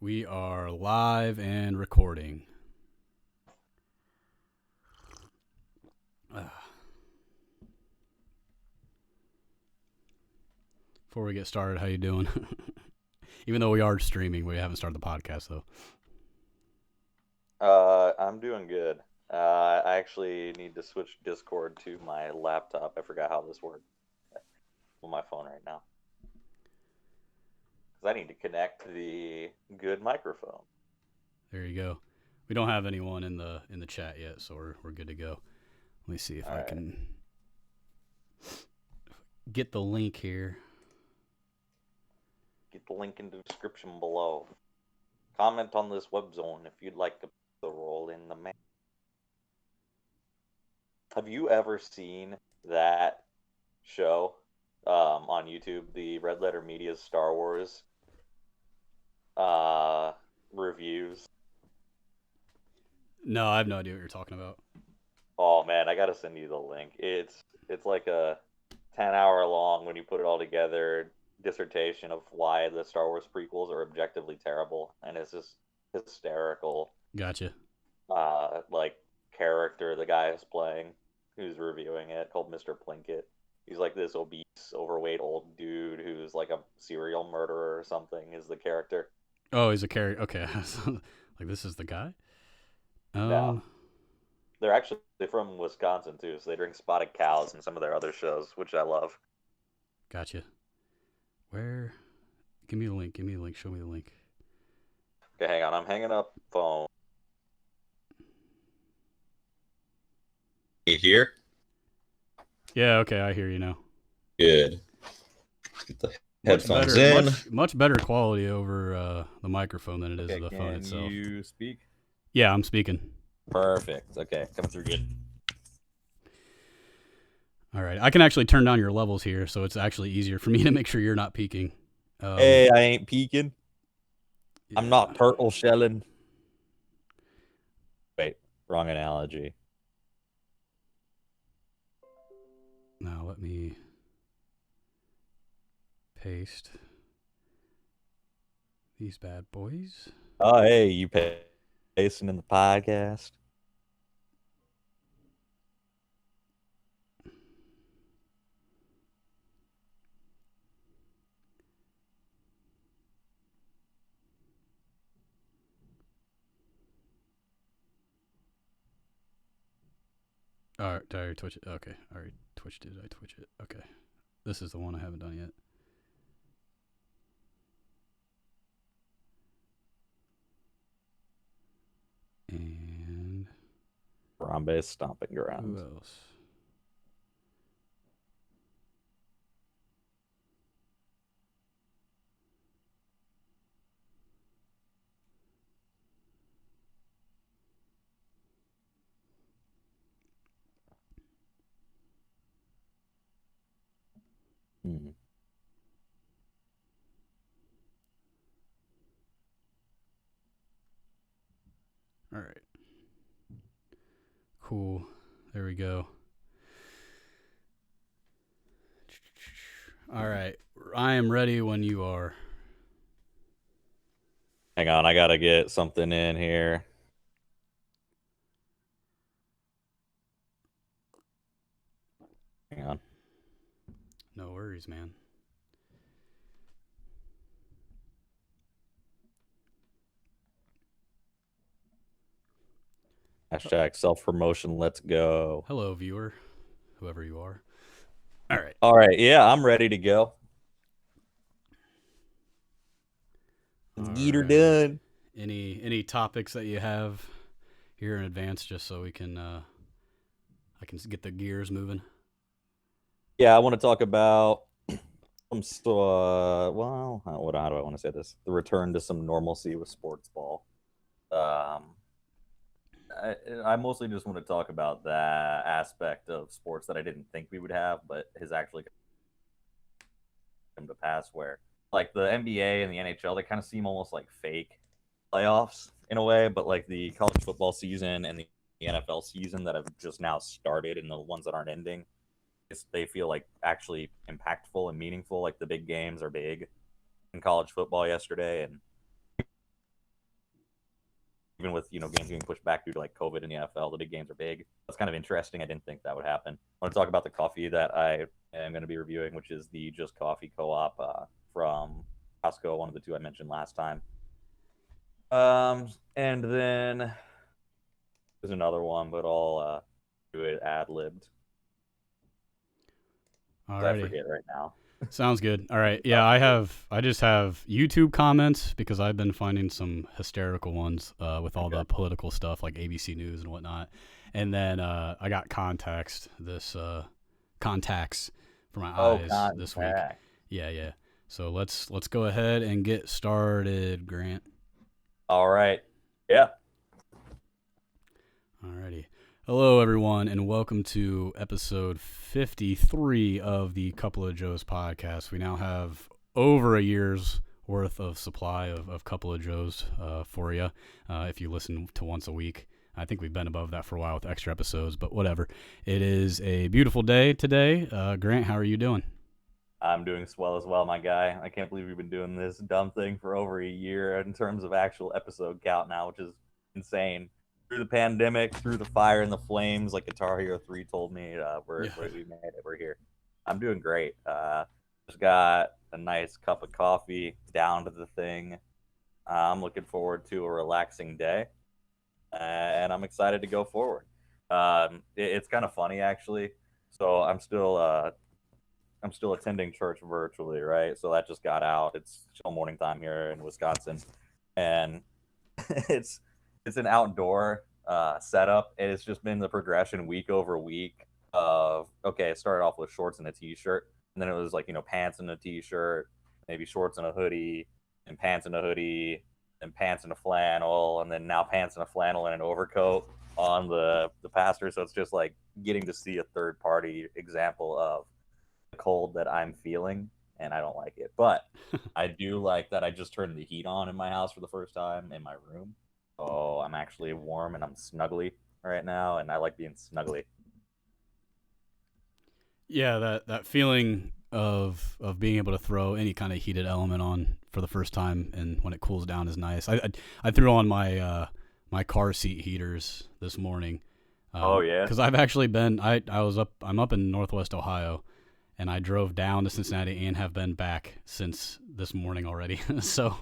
We are live and recording. Before we get started, how you doing? Even though we are streaming, we haven't started the podcast though. I'm doing good. I actually need to switch Discord to my laptop. I forgot how this works on my phone right now. Because I need to connect the good microphone. There you go. We don't have anyone in the chat yet, so we're good to go. Let me see if I can get the link here. Get the link in the description below. Comment on this web zone if you'd like to play the role in the man. Have you ever seen that show on YouTube, the Red Letter Media's Star Wars reviews? No, I have no idea what you're talking about. Oh man, I gotta send you the link. It's like a 10-hour long, when you put it all together, dissertation of why the Star Wars prequels are objectively terrible, and it's just hysterical. Gotcha. Like, character the guy is playing, who's reviewing it, called Mr. Plinkett. He's like this obese, overweight old dude who's like a serial murderer or something. Is the character? Oh, he's a character. Okay, like this is the guy. No, they're actually from Wisconsin too, so they drink spotted cows in some of their other shows, which I love. Gotcha. Where? Give me the link. Give me the link. Show me the link. Okay, hang on. I'm hanging up phone. You hear? Yeah. Okay, I hear you now. Good. Get the headphones in. Much better quality over the microphone than it is the phone itself. Can you speak? Yeah, I'm speaking. Perfect. Okay, coming through good. All right, I can actually turn down your levels here, so it's actually easier for me to make sure you're not peaking. Hey, I ain't peeking. Yeah. I'm not turtle shelling. Wait, wrong analogy. Now let me paste these bad boys. Oh, hey, you pasting in the podcast? All right, did I twitch it? Okay, I already twitched it. Did I twitch it? Okay, this is the one I haven't done yet. And Harambe's stomping grounds. who else? All right. Cool. There we go. All right. I am ready when you are. Hang on, I gotta get something in here. Hang on. No worries, man. Hashtag self-promotion, let's go. Hello, viewer, whoever you are. All right. All right, yeah, I'm ready to go. Get her done. Any topics that you have here in advance, just so we can I can get the gears moving? Yeah, I want to talk about some how do I want to say this? The return to some normalcy with sports ball. I mostly just want to talk about that aspect of sports that I didn't think we would have, but has actually come to pass, where like the NBA and the NHL, they kind of seem almost like fake playoffs in a way, but like the college football season and the NFL season that have just now started, and the ones that aren't ending, they feel like actually impactful and meaningful. Like the big games are big in college football yesterday, and even with games being pushed back due to like COVID and the NFL, the big games are big. That's kind of interesting. I didn't think that would happen. I want to talk about the coffee that I am going to be reviewing, which is the Just Coffee Co-op from Costco, one of the two I mentioned last time. And then there's another one, but I'll do it ad-libbed. I forget right now. Sounds good. All right. Yeah, I just have YouTube comments because I've been finding some hysterical ones with all the political stuff like ABC News and whatnot. And then I got contacts for my eyes this week. Yeah. So let's go ahead and get started, Grant. All right. Yeah. Alrighty. Hello, everyone, and welcome to episode 53 of the Couple of Joes podcast. We now have over a year's worth of supply of Couple of Joes for you if you listen to once a week. I think we've been above that for a while with extra episodes, but whatever. It is a beautiful day today. Grant, how are you doing? I'm doing swell as well, my guy. I can't believe we've been doing this dumb thing for over a year in terms of actual episode count now, which is insane. Through the pandemic, through the fire and the flames, like Guitar Hero 3 told me, we made it. We're here. I'm doing great. Just got a nice cup of coffee, down to the thing. I'm looking forward to a relaxing day, and I'm excited to go forward. It's kind of funny, actually. So I'm still attending church virtually, right? So that just got out. It's still morning time here in Wisconsin, and it's an outdoor setup, and it's just been the progression week over week of, it started off with shorts and a t-shirt, and then it was like, pants and a t-shirt, maybe shorts and a hoodie, and pants and a hoodie, and pants and a flannel, and then now pants and a flannel and an overcoat on the pastor. So it's just like getting to see a third party example of the cold that I'm feeling, and I don't like it. But I do like that I just turned the heat on in my house for the first time in my room. Oh, I'm actually warm and I'm snuggly right now, and I like being snuggly. Yeah, that feeling of being able to throw any kind of heated element on for the first time, and when it cools down is nice. I threw on my my car seat heaters this morning. Oh yeah, because I've actually been I'm up in Northwest Ohio, and I drove down to Cincinnati and have been back since this morning already. So.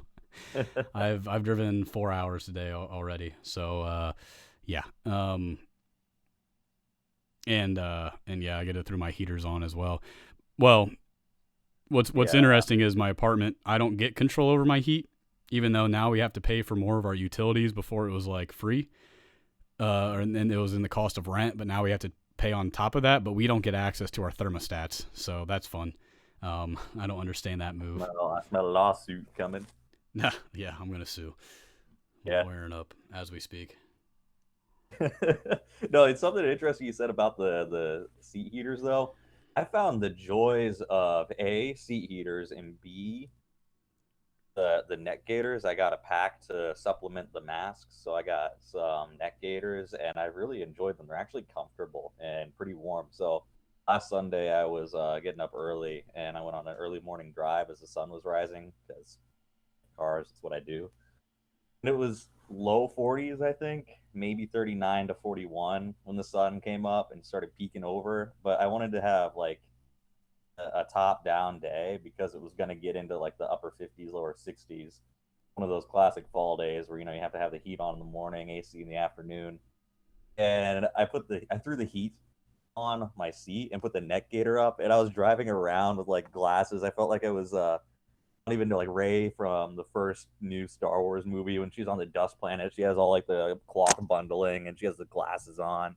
I've driven 4 hours today already. So yeah. And yeah, I get to throw my heaters on as well. Well, what's interesting is my apartment, I don't get control over my heat, even though now we have to pay for more of our utilities. Before it was like free. And it was in the cost of rent, but now we have to pay on top of that, but we don't get access to our thermostats. So that's fun. I don't understand that move. I smell a lawsuit coming. Yeah, I'm gonna sue. Yeah, wearing up as we speak. No, it's something interesting you said about the seat heaters, though. I found the joys of A, seat heaters, and B, the neck gaiters. I got a pack to supplement the masks, so I got some neck gaiters, and I really enjoyed them. They're actually comfortable and pretty warm. So last Sunday, I was getting up early, and I went on an early morning drive as the sun was rising, because cars, it's what I do. And it was low 40s, I think, maybe 39 to 41 when the sun came up and started peeking over. But I wanted to have like a top down day because it was going to get into like the upper 50s, lower 60s. One of those classic fall days where, you have to have the heat on in the morning, AC in the afternoon. And I threw the heat on my seat and put the neck gaiter up, and I was driving around with like glasses. I felt like I was not even like Rey from the first new Star Wars movie when she's on the dust planet. She has all like the cloth bundling and she has the glasses on.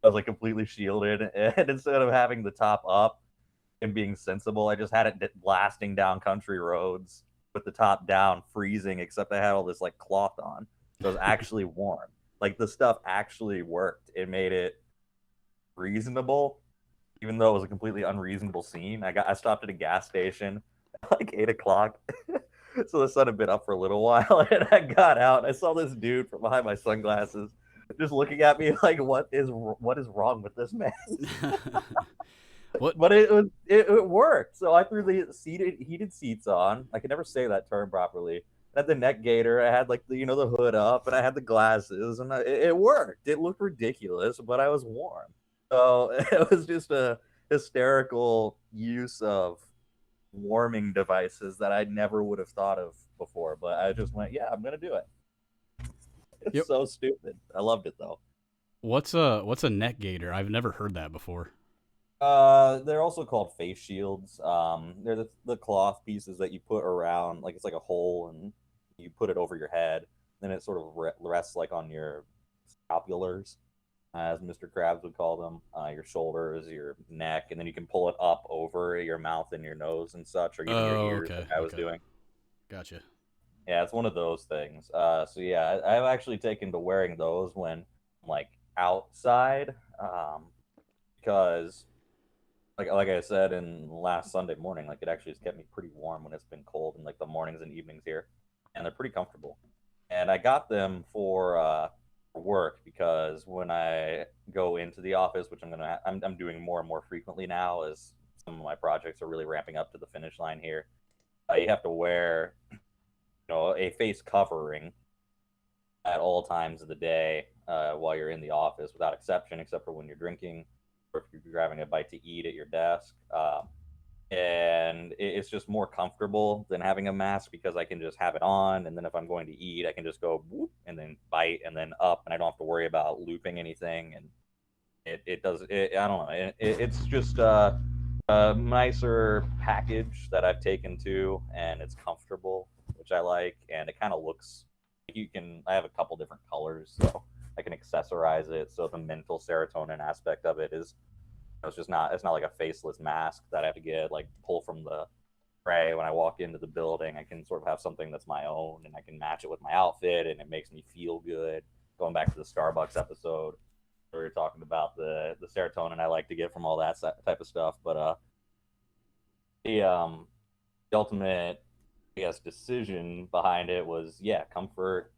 I was like completely shielded, and instead of having the top up and being sensible, I just had it blasting down country roads with the top down, freezing, except I had all this like cloth on. So it was actually warm. Like the stuff actually worked. It made it reasonable, even though it was a completely unreasonable scene. I stopped at a gas station like 8 o'clock. So the sun had been up for a little while, and I got out. I saw this dude from behind my sunglasses just looking at me like, what is wrong with this man? What? But it worked. So I threw the heated seats on. I can never say that term properly. had the neck gaiter, I had like the the hood up, and I had the glasses, and it worked. It looked ridiculous, but I was warm. So it was just a hysterical use of warming devices that I never would have thought of before. But I just went, yeah, I'm gonna do it. It's Yep. so stupid. I loved it though. What's a neck gaiter? I've never heard that before. They're also called face shields. They're the cloth pieces that you put around, like it's like a hole, and you put it over your head. Then it sort of rests like on your scapulars, as Mr. Krabs would call them, your shoulders, your neck, and then you can pull it up over your mouth and your nose and such, or even your Oh, ears, okay, like I was okay, doing. gotcha. Yeah, it's one of those things. So yeah, I've actually taken to wearing those when I'm like outside, because like I said in last Sunday morning, like it actually has kept me pretty warm when it's been cold in like the mornings and evenings here, and they're pretty comfortable. And I got them for work because when I go into the office, which I'm doing more and more frequently now, as some of my projects are really ramping up to the finish line here. You have to wear a face covering at all times of the day while you're in the office, without exception, except for when you're drinking or if you're grabbing a bite to eat at your desk. And it's just more comfortable than having a mask because I can just have it on, and then if I'm going to eat, I can just go whoop and then bite and then up, and I don't have to worry about looping anything. And it does it. I don't know. It's just a nicer package that I've taken to, and it's comfortable, which I like, and it kind of looks. You can. I have a couple different colors, so I can accessorize it. So the mental serotonin aspect of it is, it's just not. It's not like a faceless mask that I have to get like pull from the tray when I walk into the building. I can sort of have something that's my own, and I can match it with my outfit, and it makes me feel good. Going back to the Starbucks episode, where we were talking about the serotonin I like to get from all that type of stuff, but the ultimate, I guess, decision behind it was, yeah, comfort,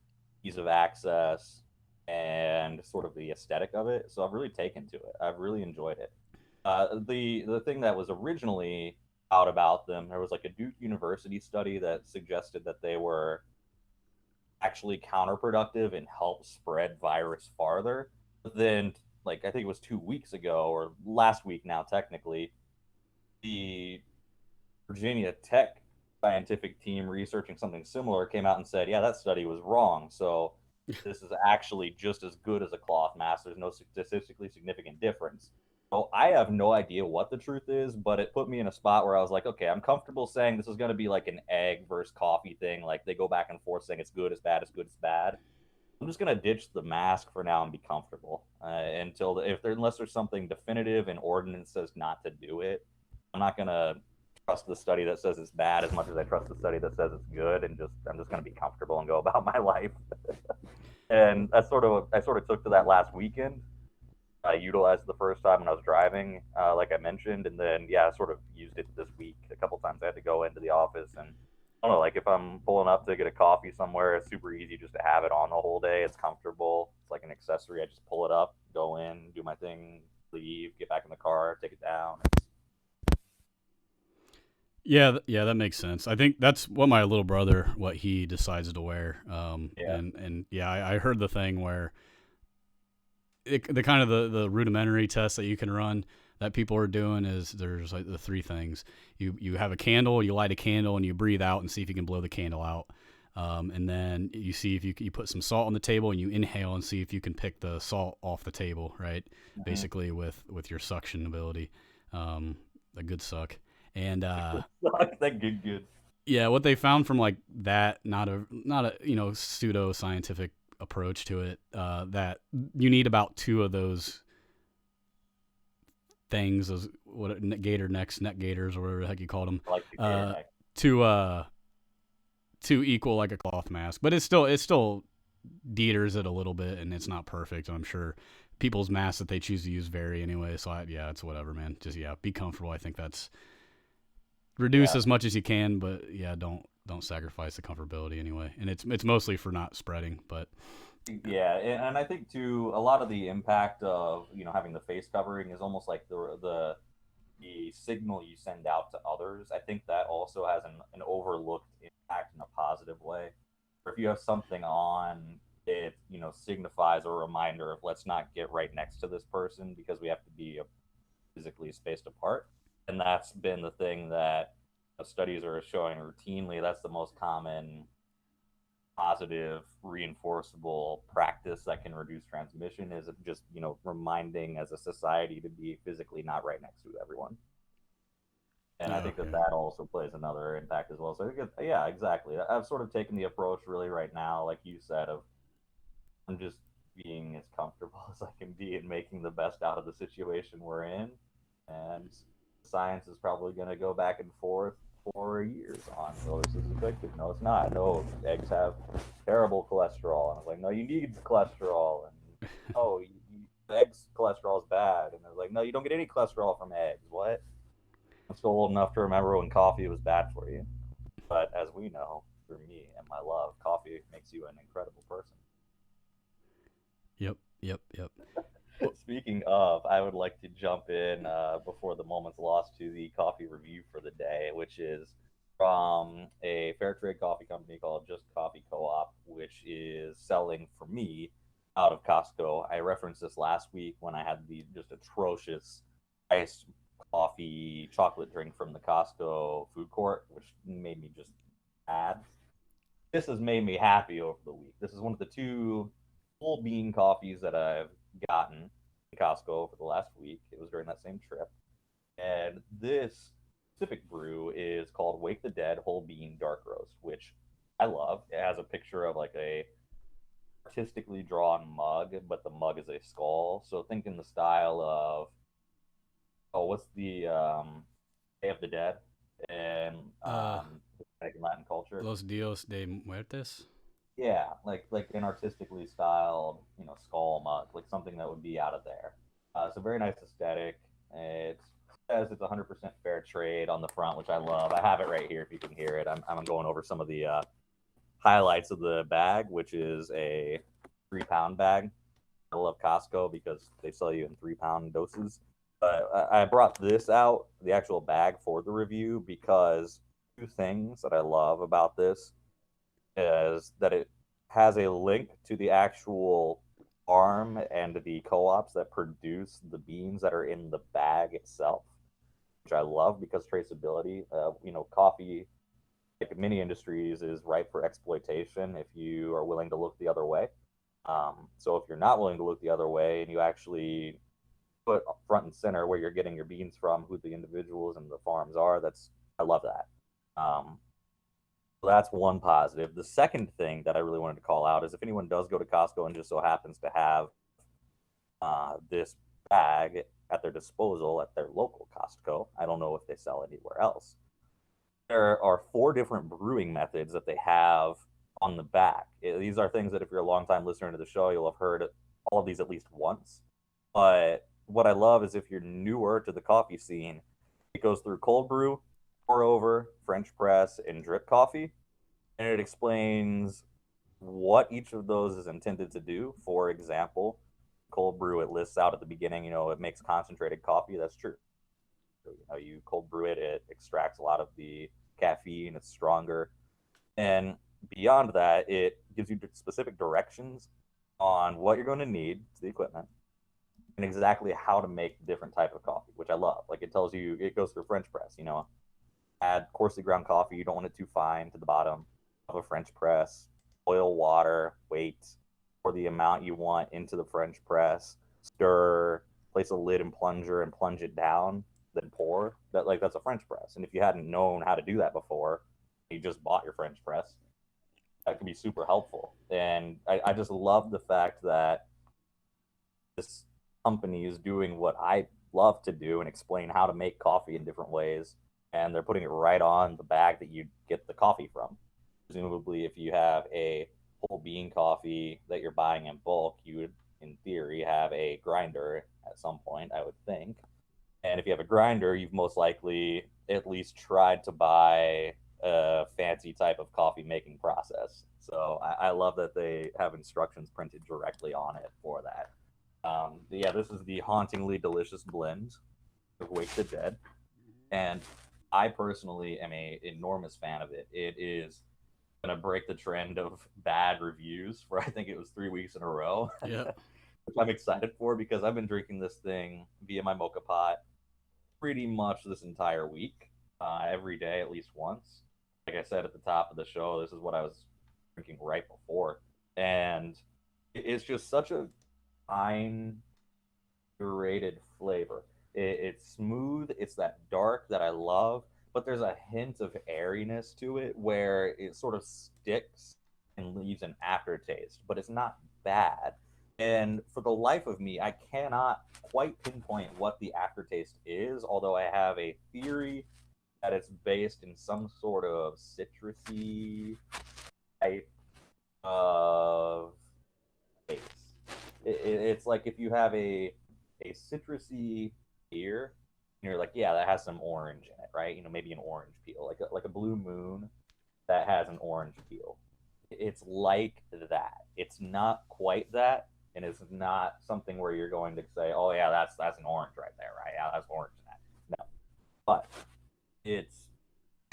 ease of access, and sort of the aesthetic of it. So I've really taken to it. I've really enjoyed it. The thing that was originally out about them, there was like a Duke University study that suggested that they were actually counterproductive and help spread virus farther. But then, like I think it was 2 weeks ago or last week now, technically, the Virginia Tech scientific team researching something similar came out and said, yeah, that study was wrong. So this is actually just as good as a cloth mask. There's no statistically significant difference. So I have no idea what the truth is, but it put me in a spot where I was like, okay, I'm comfortable saying this is going to be like an egg versus coffee thing. Like they go back and forth saying it's good, it's bad, it's good, it's bad. I'm just gonna ditch the mask for now and be comfortable until unless there's something definitive and ordinance says not to do it. I'm not gonna trust the study that says it's bad as much as I trust the study that says it's good, and I'm just gonna be comfortable and go about my life. And I sort of took to that last weekend. I utilized it the first time when I was driving, like I mentioned, and then yeah, I sort of used it this week a couple times. I had to go into the office, and I don't know, like if I'm pulling up to get a coffee somewhere, it's super easy just to have it on the whole day. It's comfortable. It's like an accessory. I just pull it up, go in, do my thing, leave, get back in the car, take it down. Yeah, yeah, that makes sense. I think that's what my little brother, what he decides to wear. Yeah. And yeah, I heard the thing where the kind of the rudimentary test that you can run that people are doing is there's like the three things. You have a candle, you light a candle, and you breathe out and see if you can blow the candle out. And then you see if you put some salt on the table and you inhale and see if you can pick the salt off the table, right? Mm-hmm. Basically with your suction ability, a good suck. And that good. Yeah, what they found from like that, not a pseudo scientific approach to it, that you need about two of those things, those what gator necks, neck gators, or whatever the heck you called them, like to equal like a cloth mask. But it still deters it a little bit, and it's not perfect. And I'm sure people's masks that they choose to use vary anyway. So it's whatever, man. Just be comfortable. I think that's reduce as much as you can, but yeah, don't sacrifice the comfortability anyway. And it's mostly for not spreading, but yeah, and I think too a lot of the impact of having the face covering is almost like the signal you send out to others. I think that also has an overlooked impact in a positive way. Or if you have something on, it signifies a reminder of let's not get right next to this person because we have to be physically spaced apart. And that's been the thing that studies are showing routinely. That's the most common positive reinforceable practice that can reduce transmission is just reminding as a society to be physically not right next to everyone. And I think that also plays another impact as well. So yeah, exactly. I've sort of taken the approach really right now, like you said, of I'm just being as comfortable as I can be and making the best out of the situation we're in. And science is probably going to go back and forth for years on, well, this is effective. No, it's not. No, eggs have terrible cholesterol. And I was like, no, you need cholesterol. And oh, eggs cholesterol is bad. And I was like, no, you don't get any cholesterol from eggs. What? I'm still old enough to remember when coffee was bad for you. But as we know, for me and my love, coffee makes you an incredible person. Yep. Speaking of, I would like to jump in before the moment's lost to the coffee review for the day, which is from a fair trade coffee company called Just Coffee Co-op, which is selling for me out of Costco. I referenced this last week when I had the just atrocious iced coffee chocolate drink from the Costco food court, which made me just mad. This has made me happy over the week. This is one of the two full bean coffees that I've gotten in Costco over the last week. It was during that same trip. And this specific brew is called Wake the Dead Whole Bean Dark Roast, which I love. It has a picture of like a artistically drawn mug, but the mug is a skull. So think in the style of what's the Day of the Dead and Latin culture? Los Dios de Muertes. Yeah, like an artistically styled, skull mug, like something that would be out of there. So very nice aesthetic. It says it's 100% fair trade on the front, which I love. I have it right here if you can hear it. I'm going over some of the highlights of the bag, which is a 3-pound bag. I love Costco because they sell you in 3-pound doses. But I brought this out, the actual bag, for the review because two things that I love about this is that it has a link to the actual farm and the co-ops that produce the beans that are in the bag itself, which I love because traceability. Coffee, like many industries, is ripe for exploitation if you are willing to look the other way. So if you're not willing to look the other way and you actually put front and center where you're getting your beans from, who the individuals and the farms are, I love that. So that's one positive. The second thing that I really wanted to call out is if anyone does go to Costco and just so happens to have this bag at their disposal at their local Costco, I don't know if they sell anywhere else. There are 4 different brewing methods that they have on the back. These are things that if you're a longtime listener to the show, you'll have heard all of these at least once. But what I love is if you're newer to the coffee scene, it goes through cold brew, pour over, French press, and drip coffee. And it explains what each of those is intended to do. For example, cold brew, it lists out at the beginning, it makes concentrated coffee. That's true. You cold brew it, it extracts a lot of the caffeine, it's stronger. And beyond that, it gives you specific directions on what you're going to need to the equipment and exactly how to make different type of coffee, which I love. Like it tells you, it goes through French press, add coarsely ground coffee. You don't want it too fine to the bottom of a French press. Boil water, wait for the amount you want into the French press. Stir, place a lid and plunger and plunge it down, then pour. That's a French press. And if you hadn't known how to do that before, you just bought your French press, that could be super helpful. And I just love the fact that this company is doing what I love to do and explain how to make coffee in different ways. And they're putting it right on the bag that you get the coffee from. Presumably, if you have a whole bean coffee that you're buying in bulk, you would, in theory, have a grinder at some point, I would think. And if you have a grinder, you've most likely at least tried to buy a fancy type of coffee making process. So I love that they have instructions printed directly on it for that. Yeah, this is the Hauntingly Delicious Blend of Wake the Dead. And I personally am an enormous fan of it. It is gonna break the trend of bad reviews for I think it was 3 weeks in a row. Yeah. Which I'm excited for because I've been drinking this thing via my mocha pot pretty much this entire week, every day at least once. Like I said at the top of the show, this is what I was drinking right before, and it's just such a fine, curated flavor. It's smooth. It's that dark that I love, but there's a hint of airiness to it where it sort of sticks and leaves an aftertaste, but it's not bad. And for the life of me, I cannot quite pinpoint what the aftertaste is, although I have a theory that it's based in some sort of citrusy type of base. It's like if you have a citrusy beer, and you're like, yeah, that has some orange in it, right? Maybe an orange peel, like a Blue Moon that has an orange peel. It's like that. It's not quite that, and it's not something where you're going to say, oh yeah, that's an orange right there, right? Yeah, that's orange in that. No, but it's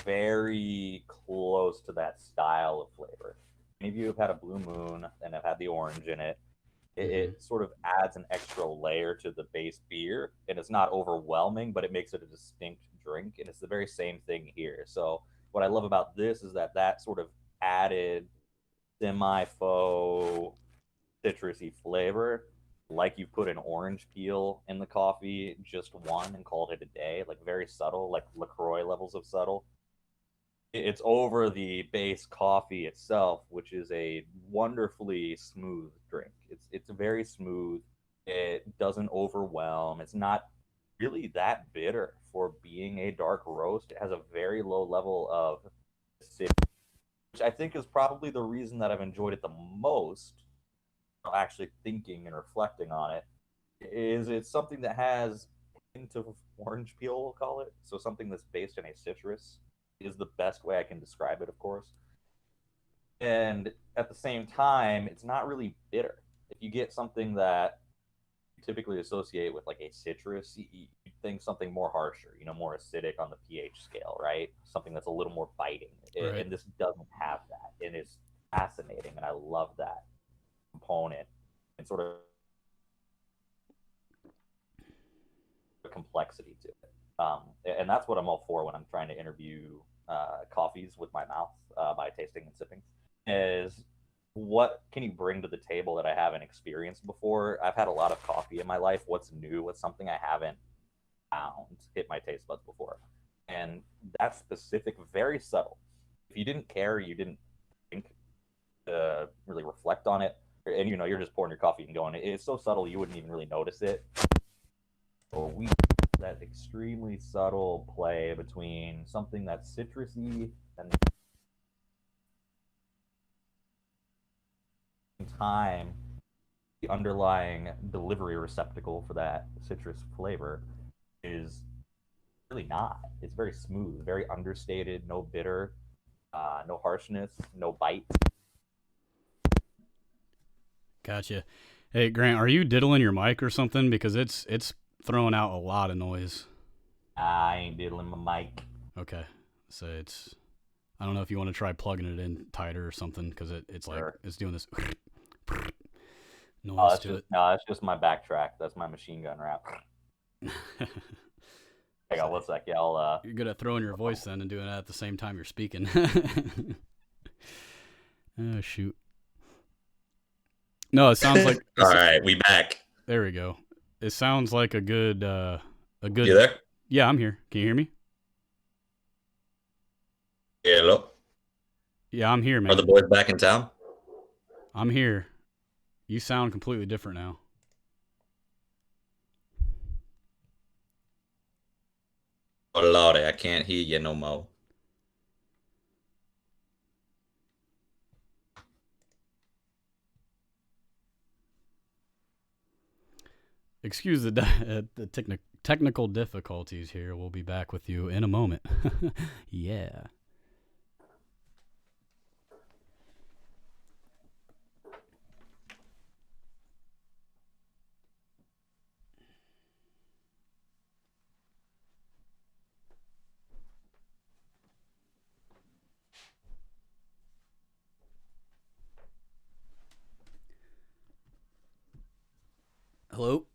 very close to that style of flavor. Many of you have had a Blue Moon and have had the orange in it. It sort of adds an extra layer to the base beer, and it's not overwhelming, but it makes it a distinct drink, and it's the very same thing here. So what I love about this is that sort of added semi-faux citrusy flavor, like you put an orange peel in the coffee, just one, and called it a day, like very subtle, like LaCroix levels of subtle. It's over the base coffee itself, which is a wonderfully smooth drink. It's very smooth. It doesn't overwhelm. It's not really that bitter for being a dark roast. It has a very low level of acidity, which I think is probably the reason that I've enjoyed it the most. Actually thinking and reflecting on it, is it's something that has a hint of orange peel, we'll call it. So something that's based in a citrus is the best way I can describe it, of course. And at the same time, it's not really bitter. If you get something that you typically associate with like a citrus, you think something more harsher, more acidic on the pH scale, right? Something that's a little more biting. Right. And this doesn't have that. And it's fascinating. And I love that component and sort of complexity to it. And that's what I'm all for when I'm trying to interview coffees with my mouth by tasting and sipping. Is what can you bring to the table that I haven't experienced before? I've had a lot of coffee in my life. What's new? What's something I haven't found hit my taste buds before? And that's specific, very subtle. If you didn't care, you didn't think to really reflect on it, and you're just pouring your coffee and going, it's so subtle you wouldn't even really notice it. Or we that extremely subtle play between something that's citrusy and time the underlying delivery receptacle for that citrus flavor is really not. It's very smooth, very understated, no bitter, no harshness, no bite. Gotcha. Hey Grant, are you diddling your mic or something? Because it's throwing out a lot of noise. I ain't diddling my mic. Okay, so I don't know if you want to try plugging it in tighter or something, because it's like Sure. it's doing this noise to it. No, that's just my backtrack. That's my machine gun rap. Hang on, 1 sec. Yeah, I'll. You're good at throwing your voice then and doing that at the same time you're speaking. Oh shoot. No, it sounds like. All right, we back. There we go. It sounds like a good. You there? Yeah, I'm here. Can you hear me? Hello. Yeah, I'm here, man. Are the boys back in town? I'm here. You sound completely different now. Oh Lordy, I can't hear you no more. Excuse the technical difficulties here. We'll be back with you in a moment. Yeah. Hello?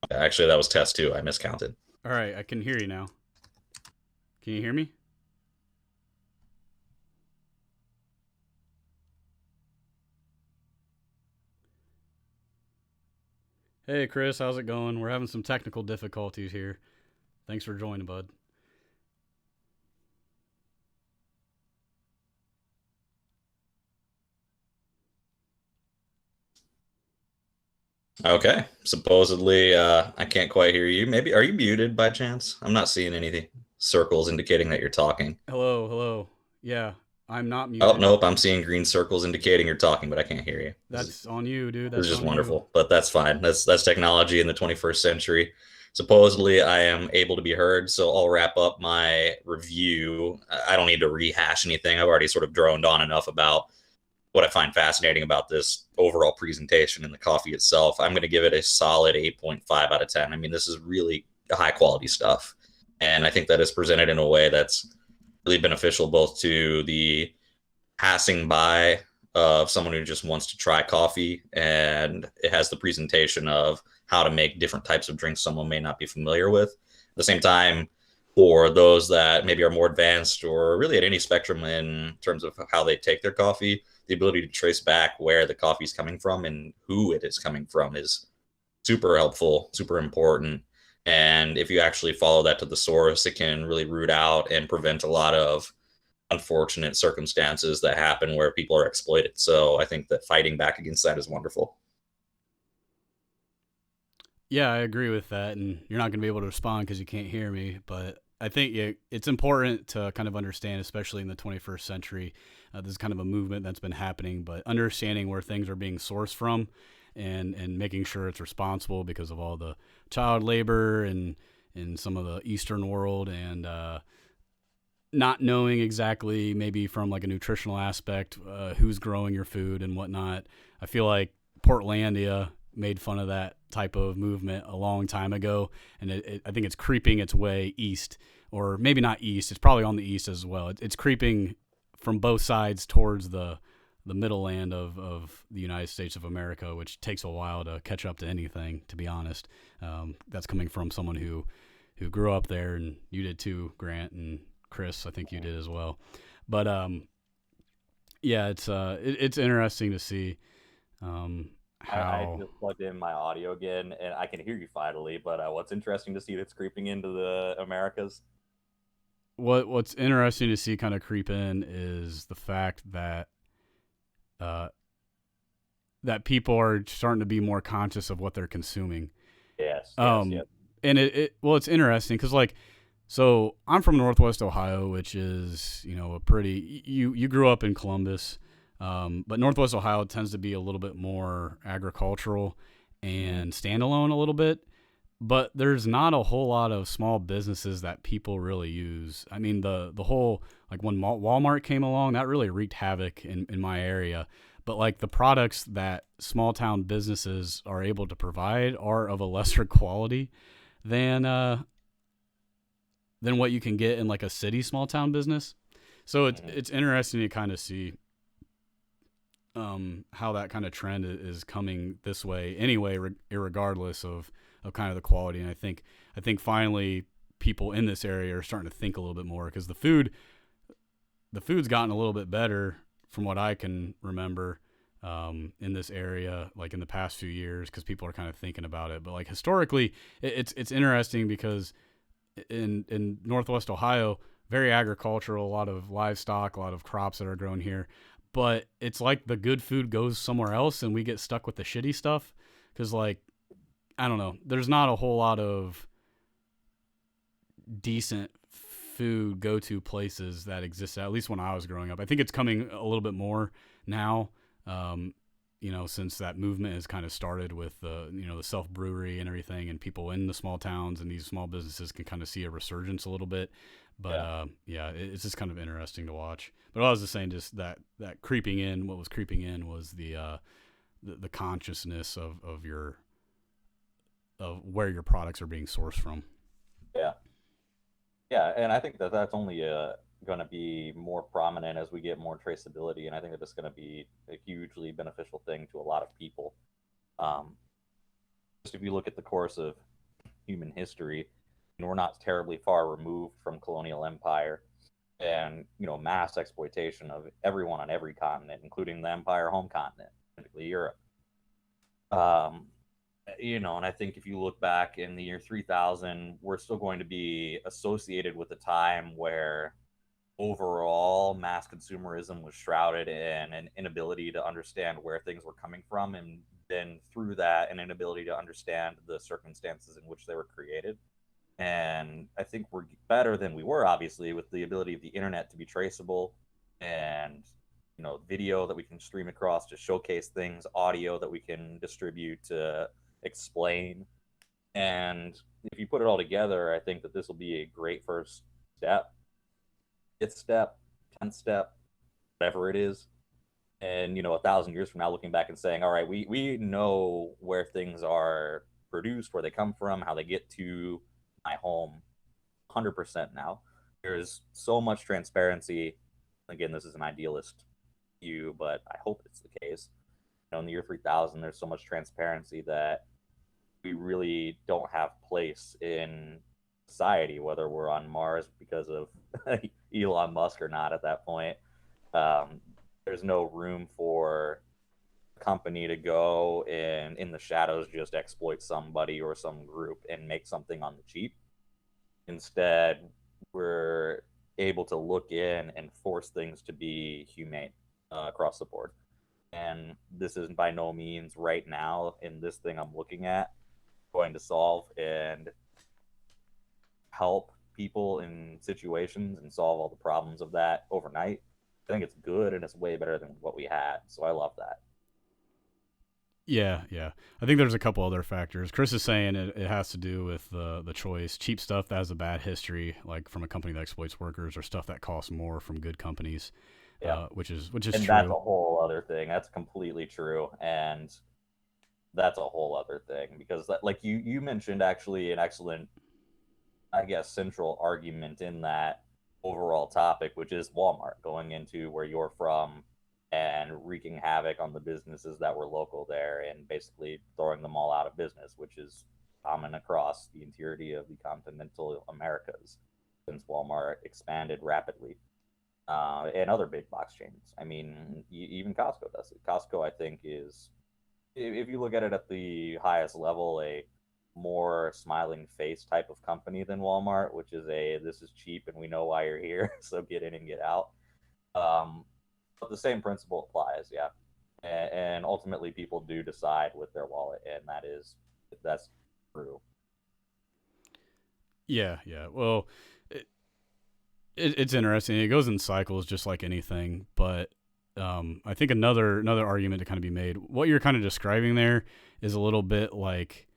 Actually, that was test two. I miscounted. All right, I can hear you now. Can you hear me? Hey, Chris, how's it going? We're having some technical difficulties here. Thanks for joining, bud. Okay. Supposedly, I can't quite hear you. Maybe are you muted by chance? I'm not seeing anything circles indicating that you're talking. Hello, hello. Yeah, I'm not Oh, muted. nope. I'm seeing green circles indicating you're talking, but I can't hear you. That's on you, dude. This is That's just on you. wonderful, but that's fine. That's technology in the 21st century. Supposedly, I am able to be heard, so I'll wrap up my review. I don't need to rehash anything. I've already sort of droned on enough about what I find fascinating about this overall presentation and the coffee itself. I'm going to give it a solid 8.5 out of 10. I mean, this is really high quality stuff. And I think that is presented in a way that's really beneficial both to the passing by of someone who just wants to try coffee, and it has the presentation of how to make different types of drinks someone may not be familiar with. At the same time, for those that maybe are more advanced or really at any spectrum in terms of how they take their coffee, the ability to trace back where the coffee is coming from and who it is coming from is super helpful, super important. And if you actually follow that to the source, it can really root out and prevent a lot of unfortunate circumstances that happen where people are exploited. So I think that fighting back against that is wonderful. Yeah, I agree with that. And you're not going to be able to respond because you can't hear me. But I think it's important to kind of understand, especially in the 21st century, this is kind of a movement that's been happening, but understanding where things are being sourced from and making sure it's responsible because of all the child labor and in some of the Eastern world and not knowing exactly maybe from like a nutritional aspect who's growing your food and whatnot. I feel like Portlandia made fun of that type of movement a long time ago, and I think it's creeping its way east, or maybe not east. It's probably on the east as well. It's creeping from both sides towards the middle land of the United States of America, which takes a while to catch up to anything, to be honest. That's coming from someone who grew up there, and you did too, Grant, and Chris, I think you did as well. But yeah, it's interesting to see I how. just plugged in my audio again, and I can hear you finally. But what's interesting to see that's creeping into the Americas. What's interesting to see kind of creep in is the fact that uh, that people are starting to be more conscious of what they're consuming. Yes, yes. And it's interesting because like, so I'm from Northwest Ohio, which is, a pretty, you grew up in Columbus, but Northwest Ohio tends to be a little bit more agricultural and standalone a little bit, but there's not a whole lot of small businesses that people really use. I mean, the whole, like when Walmart came along, that really wreaked havoc in my area. But like the products that small town businesses are able to provide are of a lesser quality than what you can get in like a city small town business. So it's interesting to kind of see how that kind of trend is coming this way anyway, irregardless of kind of the quality. And I think finally people in this area are starting to think a little bit more because the food's gotten a little bit better from what I can remember in this area, like in the past few years, because people are kind of thinking about it. But like historically, it's interesting because in Northwest Ohio, very agricultural, a lot of livestock, a lot of crops that are grown here. But it's like the good food goes somewhere else and we get stuck with the shitty stuff. Because, like, I don't know, there's not a whole lot of decent food go-to places that exist, at least when I was growing up. I think it's coming a little bit more now, since that movement has kind of started with the self-brewery and everything, and people in the small towns and these small businesses can kind of see a resurgence a little bit. But it's just kind of interesting to watch. But I was just saying, just that creeping in, what was creeping in was the consciousness of of where your products are being sourced from. Yeah, and I think that that's only going to be more prominent as we get more traceability, and I think that it's going to be a hugely beneficial thing to a lot of people. Just if you look at the course of human history, and we're not terribly far removed from colonial empire and mass exploitation of everyone on every continent, including the empire home continent, particularly Europe. And I think if you look back in the year 3000, we're still going to be associated with a time where overall mass consumerism was shrouded in an inability to understand where things were coming from, and then through that, an inability to understand the circumstances in which they were created. And I think we're better than we were, obviously, with the ability of the internet to be traceable, and video that we can stream across to showcase things, audio that we can distribute to explain. And if you put it all together, I think that this will be a great first step, 5th step, 10th step, whatever it is. And 1,000 years from now, looking back and saying, all right, we know where things are produced, where they come from, how they get to my home 100% now. There's so much transparency. Again, this is an idealist view, but I hope it's the case. In the year 3000, there's so much transparency that we really don't have place in society, whether we're on Mars because of Elon Musk or not at that point. There's no room for a company to go and in the shadows just exploit somebody or some group and make something on the cheap. Instead, we're able to look in and force things to be humane across the board. And this is by no means right now in this thing I'm looking at going to solve and help people in situations and solve all the problems of that overnight. I think it's good, and it's way better than what we had. So I love that. Yeah. I think there's a couple other factors. Chris is saying it has to do with the choice. Cheap stuff that has a bad history, like from a company that exploits workers, or stuff that costs more from good companies, which is and true. And that's a whole other thing. That's completely true. And that's a whole other thing, because like you mentioned actually an excellent, I guess, central argument in that overall topic, which is Walmart going into where you're from and wreaking havoc on the businesses that were local there and basically throwing them all out of business, which is common across the entirety of the continental Americas since Walmart expanded rapidly. And other big box chains. I mean, even Costco does it. Costco, I think, is, if you look at it at the highest level, a more smiling face type of company than Walmart, which is this is cheap and we know why you're here, so get in and get out. But the same principle applies, yeah. And ultimately, people do decide with their wallet, and that's true. Yeah. Well, it's interesting. It goes in cycles, just like anything. But I think another argument to kind of be made, what you're kind of describing there is a little bit like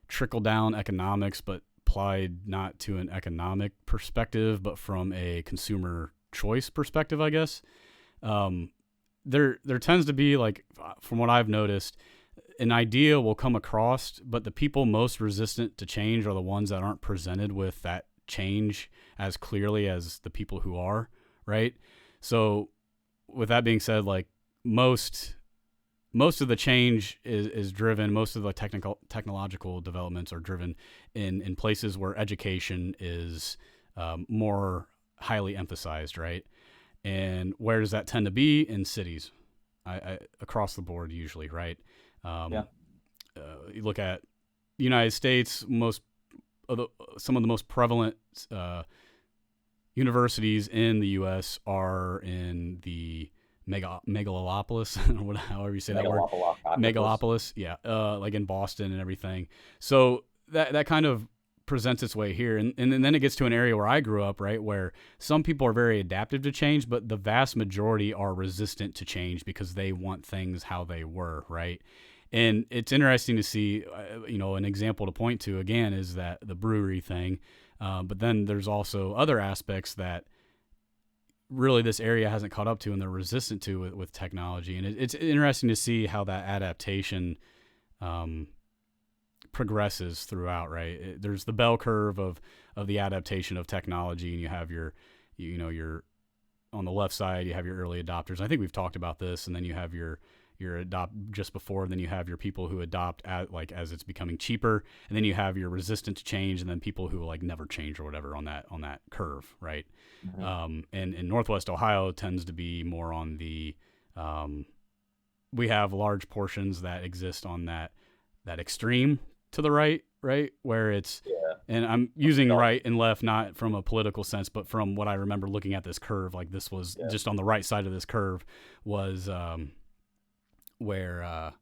trickle down economics, but applied not to an economic perspective, but from a consumer choice perspective, I guess. There tends to be, like, from what I've noticed, an idea will come across, but the people most resistant to change are the ones that aren't presented with that change as clearly as the people who are, right? So with that being said, like, most of the change is driven, most of the technological developments are driven in places where education is more highly emphasized, right? And where does that tend to be? In cities, across the board usually, right? You look at the United States, some of the most prevalent universities in the U.S. are in the megalopolis, or however you say that word. Megalopolis, yeah, like in Boston and everything. So that kind of presents its way here, and then it gets to an area where I grew up, right, where some people are very adaptive to change, but the vast majority are resistant to change because they want things how they were, right? And it's interesting to see, an example to point to again is that the brewery thing, but then there's also other aspects that really this area hasn't caught up to and they're resistant to with technology, and it's interesting to see how that adaptation progresses throughout, right? There's the bell curve of the adaptation of technology, and you have your on the left side you have your early adopters. I think we've talked about this, and then you have your adopt just before, and then you have your people who adopt as it's becoming cheaper, and then you have your resistant to change, and then people who like never change or whatever on that curve, right? And in Northwest Ohio tends to be more on the we have large portions that exist on that extreme to the right, where it's and I'm using right and left not from a political sense, but from what I remember looking at this curve, like this was just on the right side of this curve was where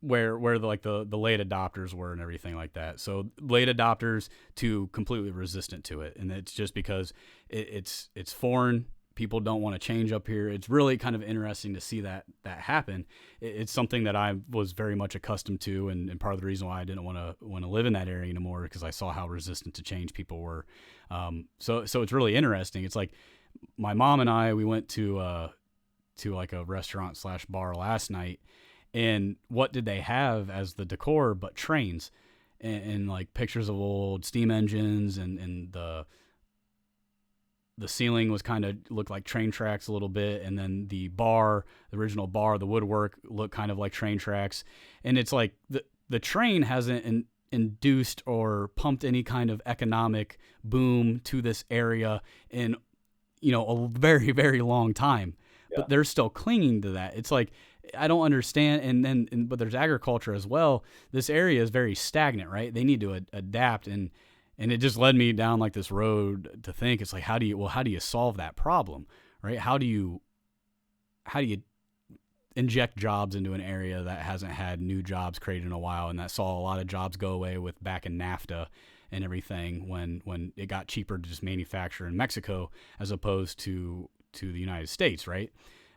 the late adopters were and everything like that. So late adopters to completely resistant to it, and it's just because it's foreign. People don't want to change up here. It's really kind of interesting to see that happen. It's something that I was very much accustomed to, and part of the reason why I didn't want to live in that area anymore, because I saw how resistant to change people were. So it's really interesting. It's like my mom and I, we went to like a restaurant / bar last night, and what did they have as the decor but trains and like pictures of old steam engines, and the ceiling was kind of looked like train tracks a little bit, and then the original bar, the woodwork looked kind of like train tracks. And it's like the train hasn't induced or pumped any kind of economic boom to this area in a very, very long time. But they're still clinging to that. It's like, I don't understand. But there's agriculture as well. This area is very stagnant, right? They need to adapt, and it just led me down like this road to think, it's like, how do you solve that problem, right? How do you inject jobs into an area that hasn't had new jobs created in a while, and that saw a lot of jobs go away with back in NAFTA and everything when it got cheaper to just manufacture in Mexico as opposed to the United States, right?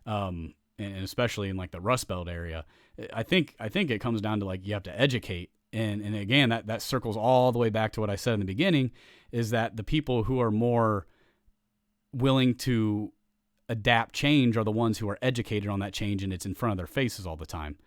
And especially in like the Rust Belt area. I think it comes down to like you have to educate. And again, that circles all the way back to what I said in the beginning, is that the people who are more willing to adapt change are the ones who are educated on that change, and it's in front of their faces all the time.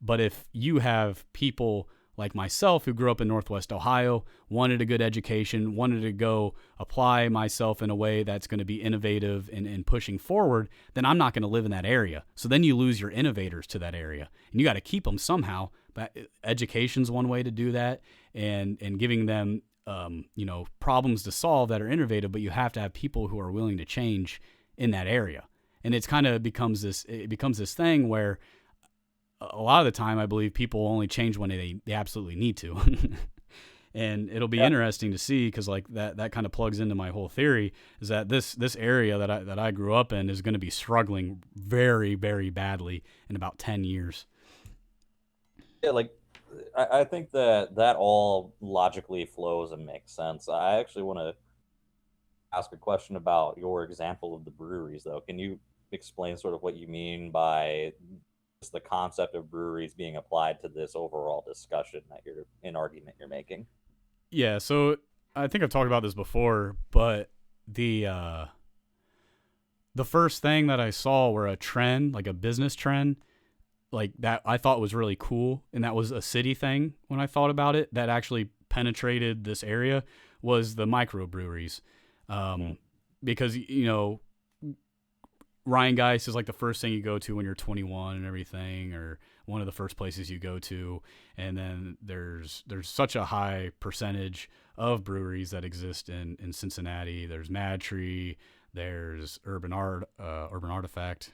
But if you have people like myself who grew up in Northwest Ohio, wanted a good education, wanted to go apply myself in a way that's going to be innovative and pushing forward, then I'm not going to live in that area. So then you lose your innovators to that area, and you got to keep them somehow. But education's one way to do that, and giving them problems to solve that are innovative. But you have to have people who are willing to change in that area, and it's kind of becomes this thing where a lot of the time I believe people only change when they absolutely need to. And it'll be interesting to see, because like that kind of plugs into my whole theory, is that this area that I grew up in is going to be struggling very, very badly in about 10 years. Yeah, like I think that all logically flows and makes sense. I actually want to ask a question about your example of the breweries, though. Can you explain sort of what you mean by the concept of breweries being applied to this overall discussion that argument you're making? Yeah, so I think I've talked about this before, but the first thing that I saw were a trend, like a business trend, like that I thought was really cool, and that was a city thing when I thought about it, that actually penetrated this area, was the microbreweries. Because, Ryan Geist is like the first thing you go to when you're 21 and everything, or one of the first places you go to. And then there's such a high percentage of breweries that exist in Cincinnati. There's Mad Tree, there's Urban Artifact,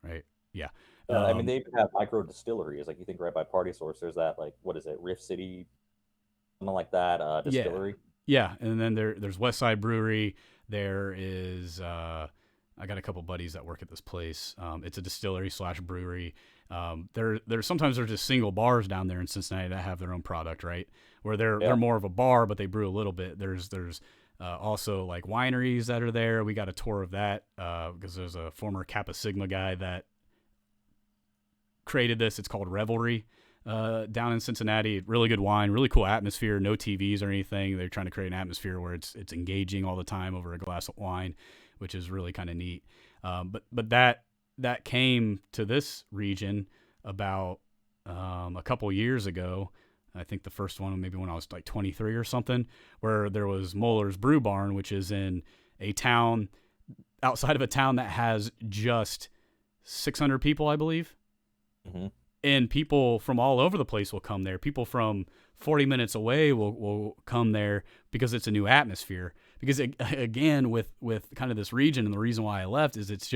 right? Yeah. I mean, they even have micro distilleries. Like, you think right by Party Source, there's that, like, what is it, Rift City, something like that, distillery. Yeah, and then there's Westside Brewery. There is I got a couple buddies that work at this place. It's a distillery / brewery. There's sometimes there's just single bars down there in Cincinnati that have their own product, right? Where they're more of a bar, but they brew a little bit. There's also like wineries that are there. We got a tour of that because there's a former Kappa Sigma guy that created this. It's called Revelry. Down in Cincinnati, really good wine, really cool atmosphere, no TVs or anything. They're trying to create an atmosphere where it's engaging all the time over a glass of wine, which is really kind of neat. But that came to this region about a couple years ago. I think the first one maybe when I was like 23 or something, where there was Moeller's Brew Barn, which is in a town outside of a town that has just 600 people, I believe. Mm-hmm. And people from all over the place will come there. People from 40 minutes away will come there because it's a new atmosphere. Because again, with kind of this region, and the reason why I left is it's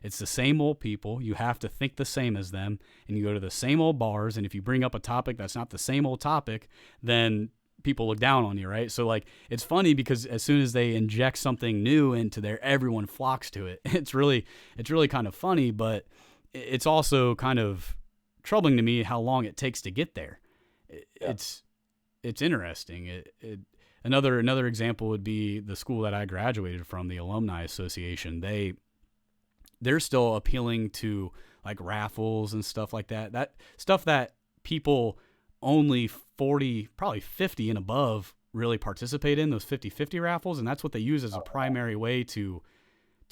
the same old people. You have to think the same as them, and you go to the same old bars. And if you bring up a topic that's not the same old topic, then people look down on you, right? So like, it's funny because as soon as they inject something new into there, everyone flocks to it. It's really kind of funny, but it's also kind of troubling to me how long it takes to get there. Yeah. It's interesting. Another example would be the school that I graduated from, the Alumni Association. They're still appealing to like raffles and stuff like that. That stuff that people only 40, probably 50 and above really participate in, those 50-50 raffles, and that's what they use as a primary way to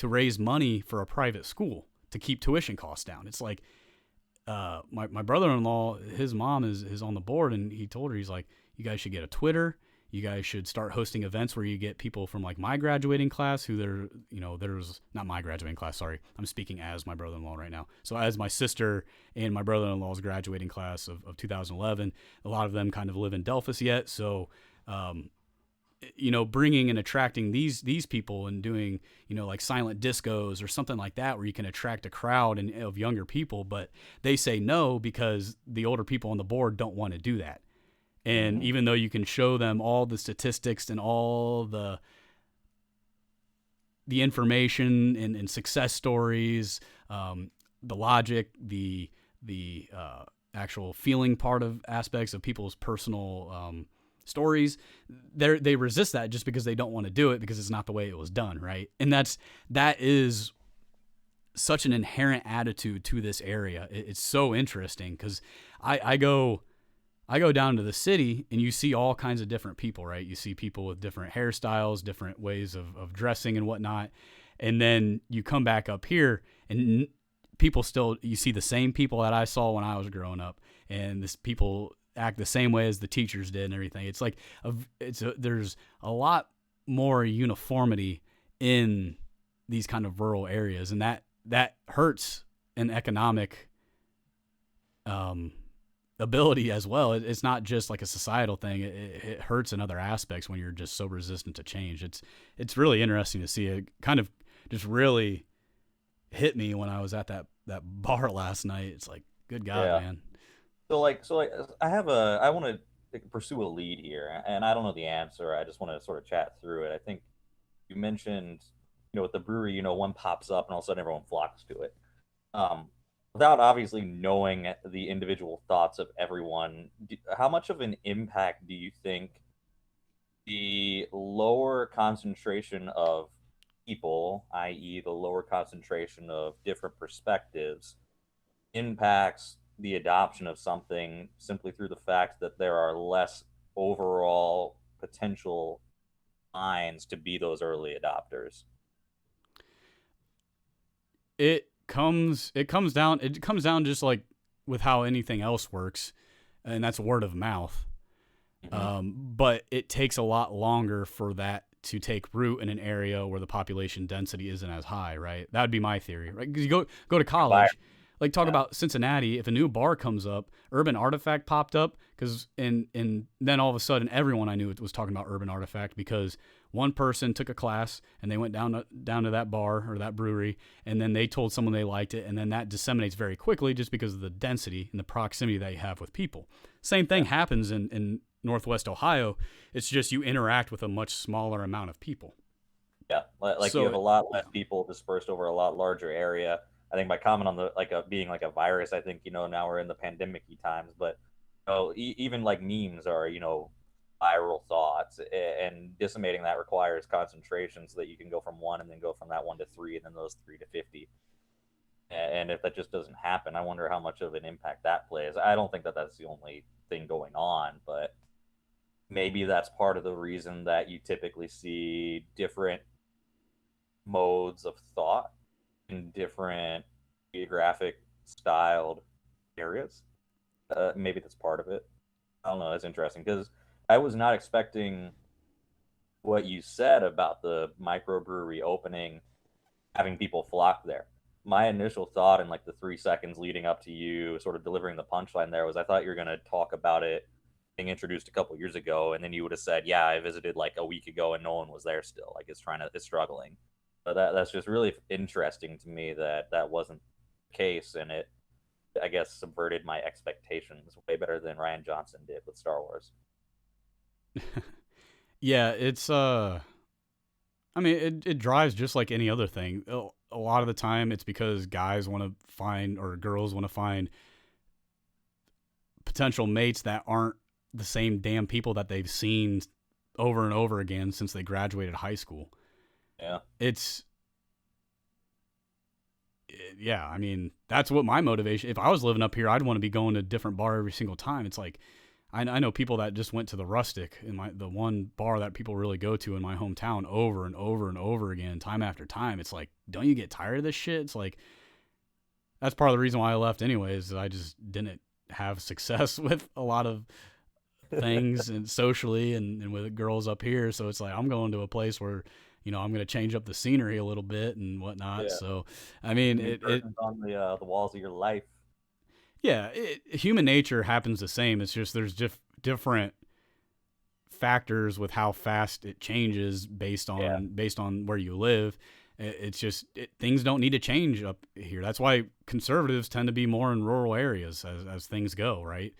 raise money for a private school to keep tuition costs down. It's like my brother-in-law, his mom is on the board, and he told her, he's like, you guys should get a Twitter. You guys should start hosting events where you get people from like my graduating class there's not my graduating class. Sorry. I'm speaking as my brother-in-law right now. So as my sister and my brother-in-law's graduating class of 2011, a lot of them kind of live in Delphus yet. So, bringing and attracting these people and doing, like silent discos or something like that, where you can attract a crowd of younger people, but they say no because the older people on the board don't want to do that. And even though you can show them all the statistics and all the information and success stories, the logic, the actual feeling part of aspects of people's personal stories, they resist that just because they don't want to do it because it's not the way it was done, right? And that is such an inherent attitude to this area. It's so interesting because I go down to the city and you see all kinds of different people, right? You see people with different hairstyles, different ways of dressing and whatnot. And then you come back up here and people you see the same people that I saw when I was growing up, and people act the same way as the teachers did and everything. It's like, there's a lot more uniformity in these kind of rural areas. And that hurts an economic, ability as well. It's not just like a societal thing. It hurts in other aspects when you're just so resistant to change. It's really interesting to see. It kind of just really hit me when I was at that bar last night. It's like, good God, man. So I want to pursue a lead here, and I don't know the answer. I just want to sort of chat through it. I think you mentioned, with the brewery, one pops up and all of a sudden everyone flocks to it. Without obviously knowing the individual thoughts of everyone, how much of an impact do you think the lower concentration of people, i.e. the lower concentration of different perspectives, impacts the adoption of something simply through the fact that there are less overall potential minds to be those early adopters? It comes down just like with how anything else works, and that's word of mouth. But it takes a lot longer for that to take root in an area where the population density isn't as high, right? That would be my theory, right? Because you go to college, like talk about Cincinnati. If a new bar comes up, Urban Artifact popped up, and then all of a sudden everyone I knew was talking about Urban Artifact because one person took a class and they went down to that bar or that brewery, and then they told someone they liked it, and then that disseminates very quickly just because of the density and the proximity that you have with people. Same thing happens in Northwest Ohio. It's just you interact with a much smaller amount of people. Yeah, so, you have a lot less people dispersed over a lot larger area. I think my comment on the being like a virus, I think now we're in the pandemic-y times, but even like memes are viral thoughts, and disseminating that requires concentration so that you can go from 1 and then go from that 1 to 3 and then those 3 to 50. And if that just doesn't happen, I wonder how much of an impact that plays. I don't think that that's the only thing going on, but maybe that's part of the reason that you typically see different modes of thought in different geographic styled areas. maybe that's part of it. I don't know. That's interesting because I was not expecting what you said about the microbrewery opening, having people flock there. My initial thought in like the 3 seconds leading up to you sort of delivering the punchline there was I thought you were going to talk about it being introduced a couple years ago, and then you would have said, "Yeah, I visited like a week ago, and no one was there still. Like it's struggling." But that's just really interesting to me that that wasn't the case, and it I guess subverted my expectations way better than Ryan Johnson did with Star Wars. Yeah, it's I mean, it drives just like any other thing. A lot of the time, it's because guys want to find or girls want to find potential mates that aren't the same damn people that they've seen over and over again since they graduated high school. Yeah. Yeah, I mean, that's what my motivation. If I was living up here, I'd want to be going to a different bar every single time. It's like, I know people that just went to the Rustic, the one bar that people really go to in my hometown over and over and over again, time after time. It's like, don't you get tired of this shit? It's like, that's part of the reason why I left anyways. I just didn't have success with a lot of things and socially and with girls up here. So it's like, I'm going to a place where, I'm going to change up the scenery a little bit and whatnot. Yeah. So, I mean, it on the walls of your life. Yeah, human nature happens the same. It's just there's different factors with how fast it changes based on where you live. It's just things don't need to change up here. That's why conservatives tend to be more in rural areas as things go, right?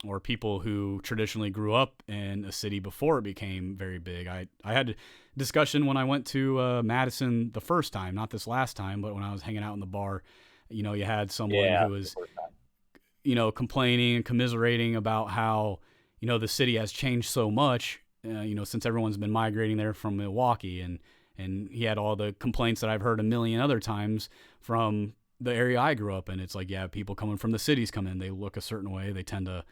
Or people who traditionally grew up in a city before it became very big. I had a discussion when I went to Madison the first time, not this last time, but when I was hanging out in the bar. You had someone who was, complaining and commiserating about how, the city has changed so much, since everyone's been migrating there from Milwaukee. And he had all the complaints that I've heard a million other times from the area I grew up in. It's like, yeah, people coming from the cities come in, they look a certain way. They tend to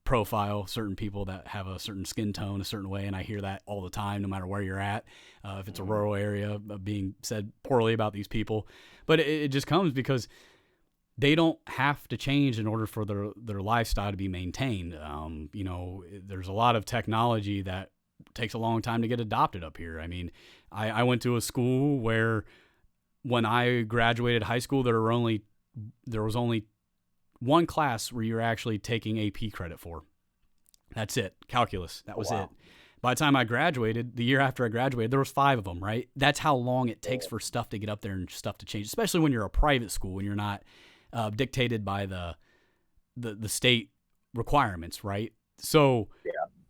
profile certain people that have a certain skin tone a certain way. And I hear that all the time, no matter where you're at. If it's a rural area, being said poorly about these people. But it just comes because they don't have to change in order for their lifestyle to be maintained. There's a lot of technology that takes a long time to get adopted up here. I mean, I went to a school where when I graduated high school, there was only one class where you're actually taking AP credit for. That's it. Calculus. That was it. By the time I graduated, the year after I graduated, there was 5 of them, right? That's how long it takes for stuff to get up there and stuff to change, especially when you're a private school and you're not dictated by the state requirements, right? So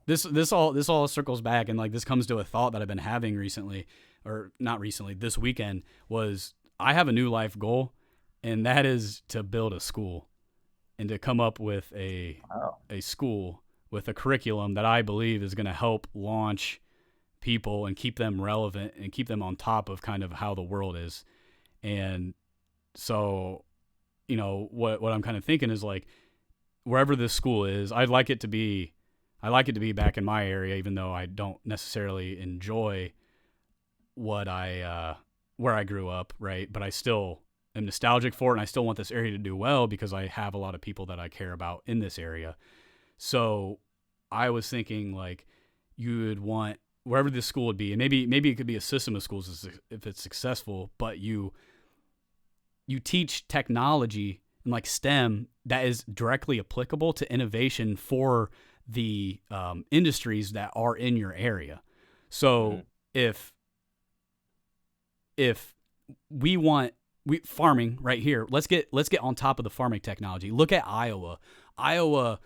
this all circles back, and like this comes to a thought that I've been having recently, or not recently, this weekend, was I have a new life goal, and that is to build a school and to come up with a school with a curriculum that I believe is going to help launch people and keep them relevant and keep them on top of kind of how the world is. And so, what I'm kind of thinking is like, wherever this school is, I'd like it to be back in my area, even though I don't necessarily enjoy where I grew up, right? But I still am nostalgic for it, and I still want this area to do well because I have a lot of people that I care about in this area. So I was thinking like you would want wherever this school would be, and maybe it could be a system of schools if it's successful, but you teach technology and like STEM that is directly applicable to innovation for the industries that are in your area. So if we want farming right here, let's get on top of the farming technology. Look at Iowa. Iowa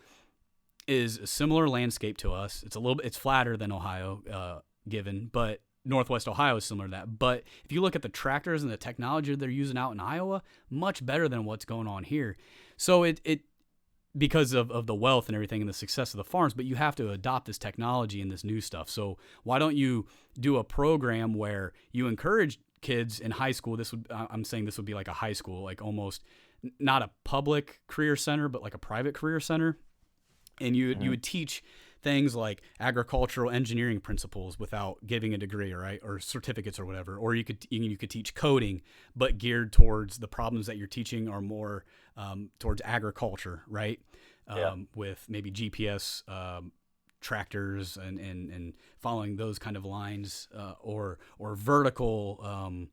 is a similar landscape to us. It's flatter than Ohio, given, but Northwest Ohio is similar to that. But if you look at the tractors and the technology they're using out in Iowa, much better than what's going on here. So it because of the wealth and everything and the success of the farms, but you have to adopt this technology and this new stuff. So why don't you do a program where you encourage kids in high school? I'm saying this would be like a high school, like almost not a public career center, but like a private career center. And you would teach things like agricultural engineering principles without giving a degree, right, or certificates or whatever. Or you could teach coding, but geared towards the problems that you're teaching are more towards agriculture, right? With maybe GPS tractors and following those kind of lines, or vertical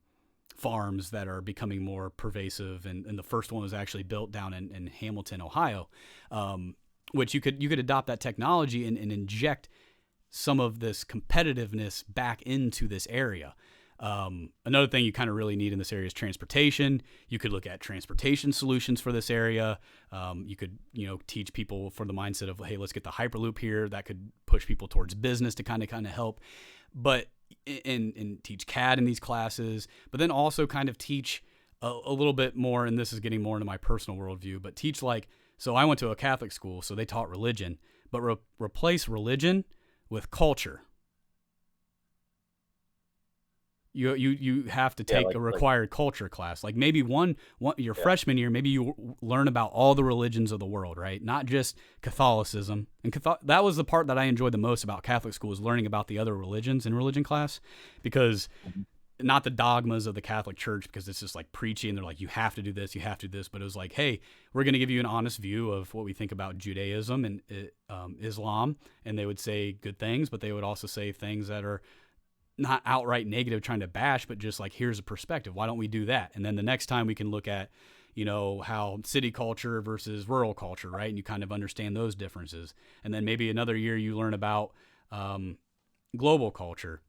farms that are becoming more pervasive. And the first one was actually built down in Hamilton, Ohio, which you could adopt that technology and inject some of this competitiveness back into this area. Another thing you kind of really need in this area is transportation. You could look at transportation solutions for this area. You could, teach people for the mindset of, hey, let's get the Hyperloop here. That could push people towards business to kind of help. But and teach CAD in these classes, but then also kind of teach a little bit more, and this is getting more into my personal worldview, but teach so I went to a Catholic school, so they taught religion, but replace religion with culture. You have to take a required culture class. Like maybe one your freshman year, maybe you learn about all the religions of the world, right? Not just Catholicism. And that was the part that I enjoyed the most about Catholic school, was learning about the other religions in religion class, because not the dogmas of the Catholic Church, because it's just like preachy and they're like, you have to do this, you have to do this. But it was like, hey, we're going to give you an honest view of what we think about Judaism and Islam. And they would say good things, but they would also say things that are not outright negative, trying to bash, but just like, here's a perspective. Why don't we do that? And then the next time we can look at, how city culture versus rural culture, right? And you kind of understand those differences. And then maybe another year you learn about global culture.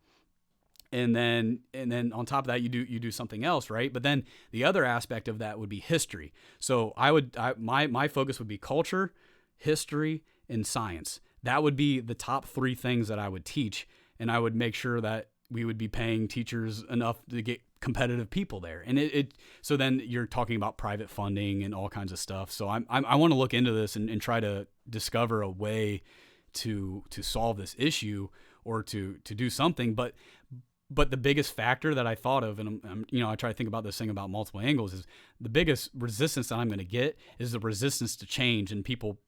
And then on top of that, you do something else, right? But then the other aspect of that would be history. So my focus would be culture, history, and science. That would be the top three things that I would teach. And I would make sure that we would be paying teachers enough to get competitive people there. And so then you're talking about private funding and all kinds of stuff. So I want to look into this and try to discover a way to solve this issue, or to do something. But the biggest factor that I thought of, and I try to think about this thing about multiple angles, is the biggest resistance that I'm going to get is the resistance to change and people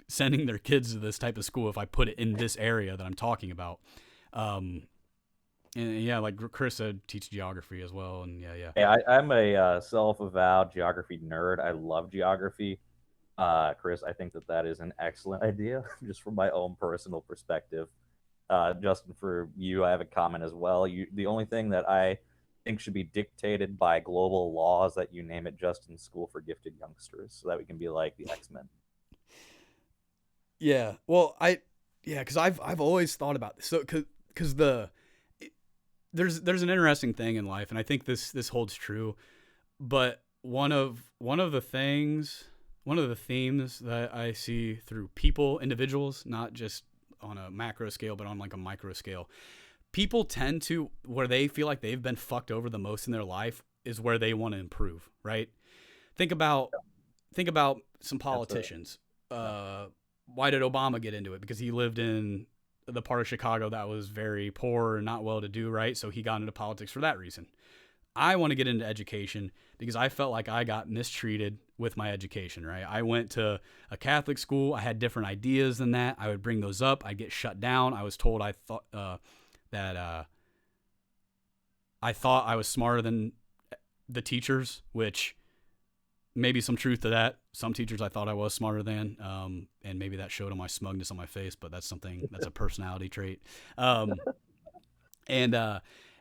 sending their kids to this type of school if I put it in this area that I'm talking about. And yeah, like Chris said, teach geography as well. And yeah. I'm a self-avowed geography nerd. I love geography. Chris, I think that is an excellent idea, just from my own personal perspective. Justin, for you, I have a comment as well. The only thing that I think should be dictated by global laws that you name it Justin School for Gifted Youngsters, so that we can be like the X-Men. Yeah, well, because I've always thought about this. So because there's an interesting thing in life, and I think this holds true. But one of the themes that I see through people, individuals, not just on a macro scale, but on like a micro scale, people tend to, where they feel like they've been fucked over the most in their life is where they want to improve, right? Think about some politicians. Why did Obama get into it? Because he lived in the part of Chicago that was very poor and not well to do, right? So he got into politics for that reason. I want to get into education because I felt like I got mistreated with my education, right? I went to a Catholic school. I had different ideas than that. I would bring those up. I'd get shut down. I was told I thought I was smarter than the teachers, which maybe some truth to that. Some teachers I thought I was smarter than, and maybe that showed on my smugness on my face, but that's a personality trait. And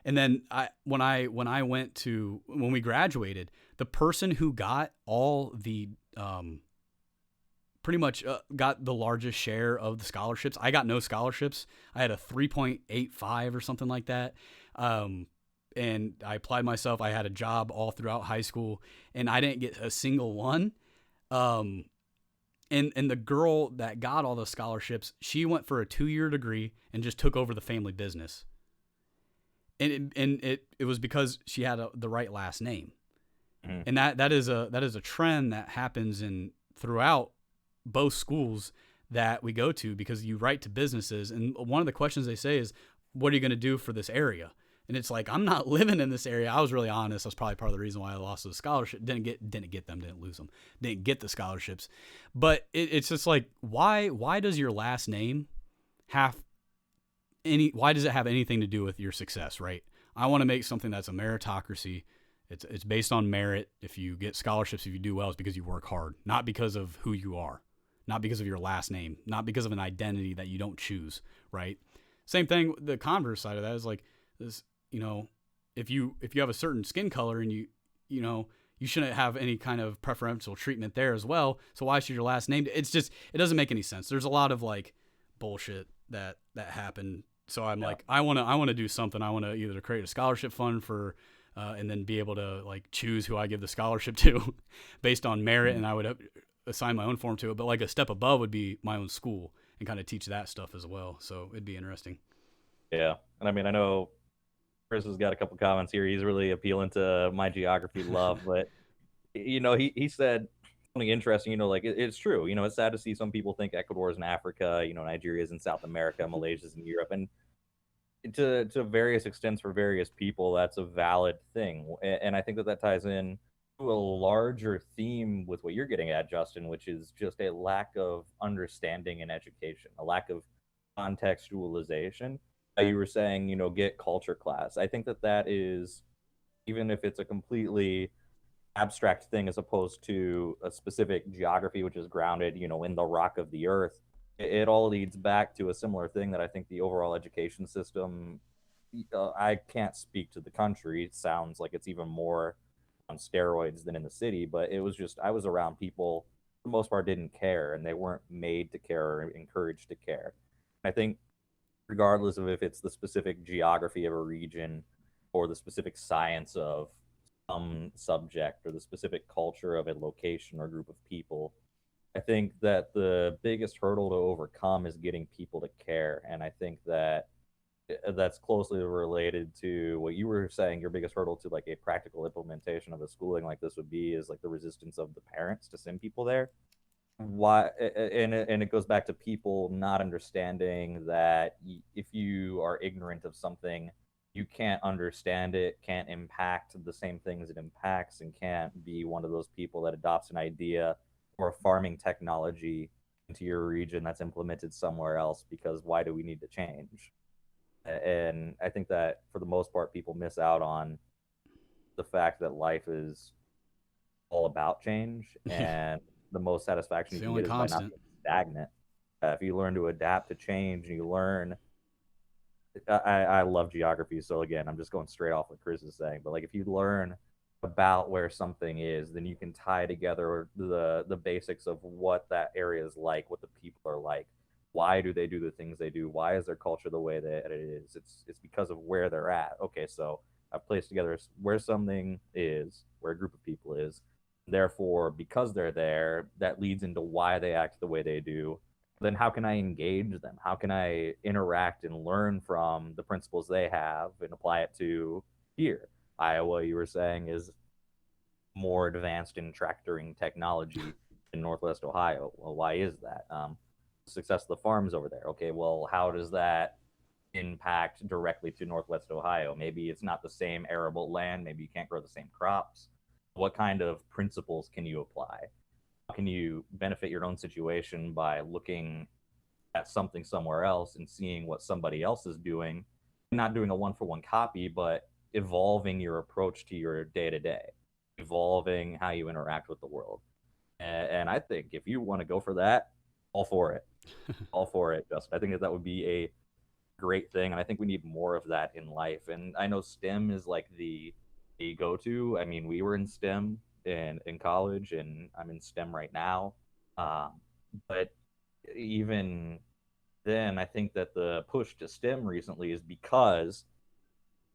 then when we graduated, the person who got all the, pretty much got the largest share of the scholarships. I got no scholarships. I had a 3.85 or something like that. And I applied myself. I had a job all throughout high school, and I didn't get a single one. And the girl that got all the scholarships, she went for a 2-year degree and just took over the family business. And it was because she had the right last name. Mm-hmm. And that is a trend that happens throughout both schools that we go to, because you write to businesses, and one of the questions they say is, what are you going to do for this area? And it's like, I'm not living in this area. I was really honest. That's probably part of the reason why I lost the scholarship. Didn't lose them. Didn't get the scholarships. But it's just like, why does your last name why does it have anything to do with your success, right? I want to make something that's a meritocracy. It's based on merit. If you get scholarships, if you do well, it's because you work hard, not because of who you are, not because of your last name, not because of an identity that you don't choose, right? Same thing. The converse side of that is like this, if you have a certain skin color and you shouldn't have any kind of preferential treatment there as well. So why should your last name? It's just, it doesn't make any sense. There's a lot of like bullshit that happened. So I'm like, I want to do something. I want to either create a scholarship fund for, and then be able to like choose who I give the scholarship to based on merit. And I would assign my own form to it. But like a step above would be my own school and kind of teach that stuff as well. So it'd be interesting. Yeah. And I mean, I know Chris has got a couple comments here. He's really appealing to my geography love, but he said something interesting. Like it's true. It's sad to see some people think Ecuador is in Africa. Nigeria is in South America, Malaysia is in Europe, and to various extents for various people, that's a valid thing. And I think that ties in to a larger theme with what you're getting at, Justin, which is just a lack of understanding in education, a lack of contextualization. You were saying, get culture class. I think that is, even if it's a completely abstract thing as opposed to a specific geography, which is grounded, in the rock of the earth, it all leads back to a similar thing that I think the overall education system, I can't speak to the country. It sounds like it's even more on steroids than in the city, but it was just, I was around people, for the most part, didn't care, and they weren't made to care or encouraged to care. I think regardless of if it's the specific geography of a region or the specific science of some subject or the specific culture of a location or group of people, I think that the biggest hurdle to overcome is getting people to care. And I think that that's closely related to what you were saying. Your biggest hurdle to like a practical implementation of a schooling like this would be is like the resistance of the parents to send people there. Why? And it goes back to people not understanding that if you are ignorant of something, you can't understand it, can't impact the same things it impacts, and can't be one of those people that adopts an idea or a farming technology into your region that's implemented somewhere else, because why do we need to change? And I think that for the most part, people miss out on the fact that life is all about change, and the most satisfaction It's you the can only get is by not constant. being stagnant. If you learn to adapt to change and you learn, I love geography, so again, I'm just going straight off what Chris is saying. But like, if you learn about where something is, then you can tie together the basics of what that area is like, what the people are like, why do they do the things they do, why is their culture the way that it is. It's because of where they're at. Okay, so I've placed together where something is, where a group of people is. Therefore, because they're there, that leads into why they act the way they do. Then how can I engage them? How can I interact and learn from the principles they have and apply it to here? Iowa, you were saying, is more advanced in tractoring technology in Northwest Ohio. Well, why is that? Success of the farms over there. Okay, well, how does that impact directly to Northwest Ohio? Maybe it's not the same arable land. Maybe you can't grow the same crops. What kind of principles can you apply? How can you benefit your own situation by looking at something somewhere else and seeing what somebody else is doing, not doing a one-for-one copy, but evolving your approach to your day-to-day, evolving how you interact with the world. And I think if you want to go for that, all for it. All for it, Justin. I think that would be a great thing, and I think we need more of that in life. And I know STEM is like the go-to. I mean, we were in STEM in college, and I'm in STEM right now. But even then, I think that the push to STEM recently is because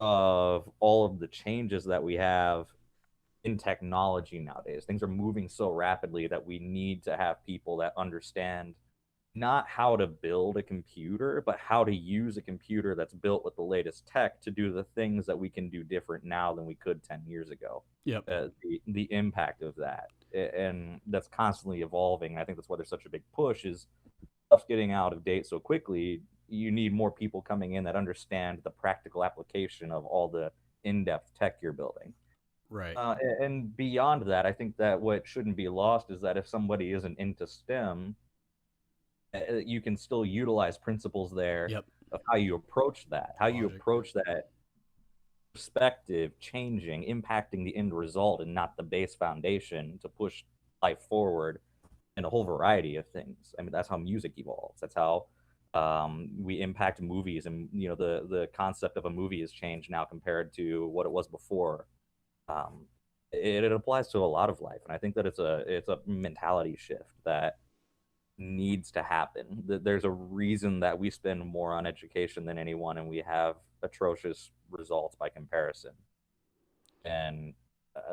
of all of the changes that we have in technology nowadays. Things are moving so rapidly that we need to have people that understand not how to build a computer, but how to use a computer that's built with the latest tech to do the things that we can do different now than we could 10 years ago. Yep. The impact of that. And that's constantly evolving. I think that's why there's such a big push is stuff's getting out of date so quickly. You need more people coming in that understand the practical application of all the in-depth tech you're building. Right. And beyond that, I think that what shouldn't be lost is that if somebody isn't into STEM, you can still utilize principles there Yep. of how you approach that, how you Logic. approach that perspective changing, impacting the end result, and not the base foundation to push life forward in a whole variety of things. I mean, that's how music evolves. That's how we impact movies, and the concept of a movie has changed now compared to what it was before. Um, it applies to a lot of life, and I think that it's a mentality shift that needs to happen. There's a reason that we spend more on education than anyone, and we have atrocious results by comparison. And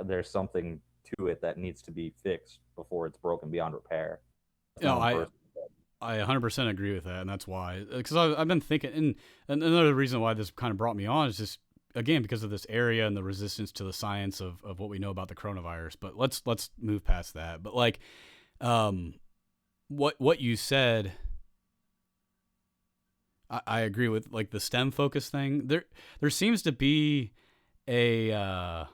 there's something to it that needs to be fixed before it's broken beyond repair. I 100% agree with that, and that's why. Because I've been thinking, and another reason why this kind of brought me on is just again because of this area and the resistance to the science of what we know about the coronavirus. But let's move past that. But like, what you said, I agree with. Like the STEM focus thing, there seems to be a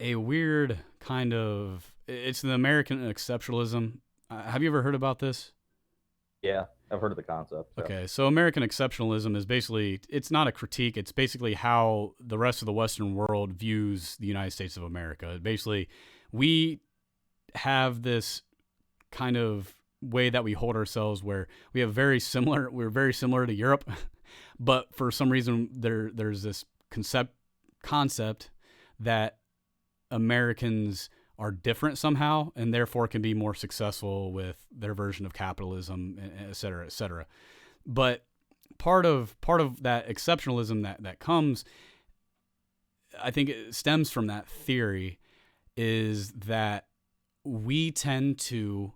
weird kind of, it's the American exceptionalism. Have you ever heard about this? Yeah, I've heard of the concept. So. Okay, so American exceptionalism is basically, it's not a critique, it's basically how the rest of the Western world views the United States of America. Basically, we have this kind of way that we hold ourselves where we're very similar to Europe, but for some reason there's this concept that Americans are different somehow and therefore can be more successful with their version of capitalism, et cetera, et cetera. But part of that exceptionalism that comes, I think it stems from that theory, is that we tend to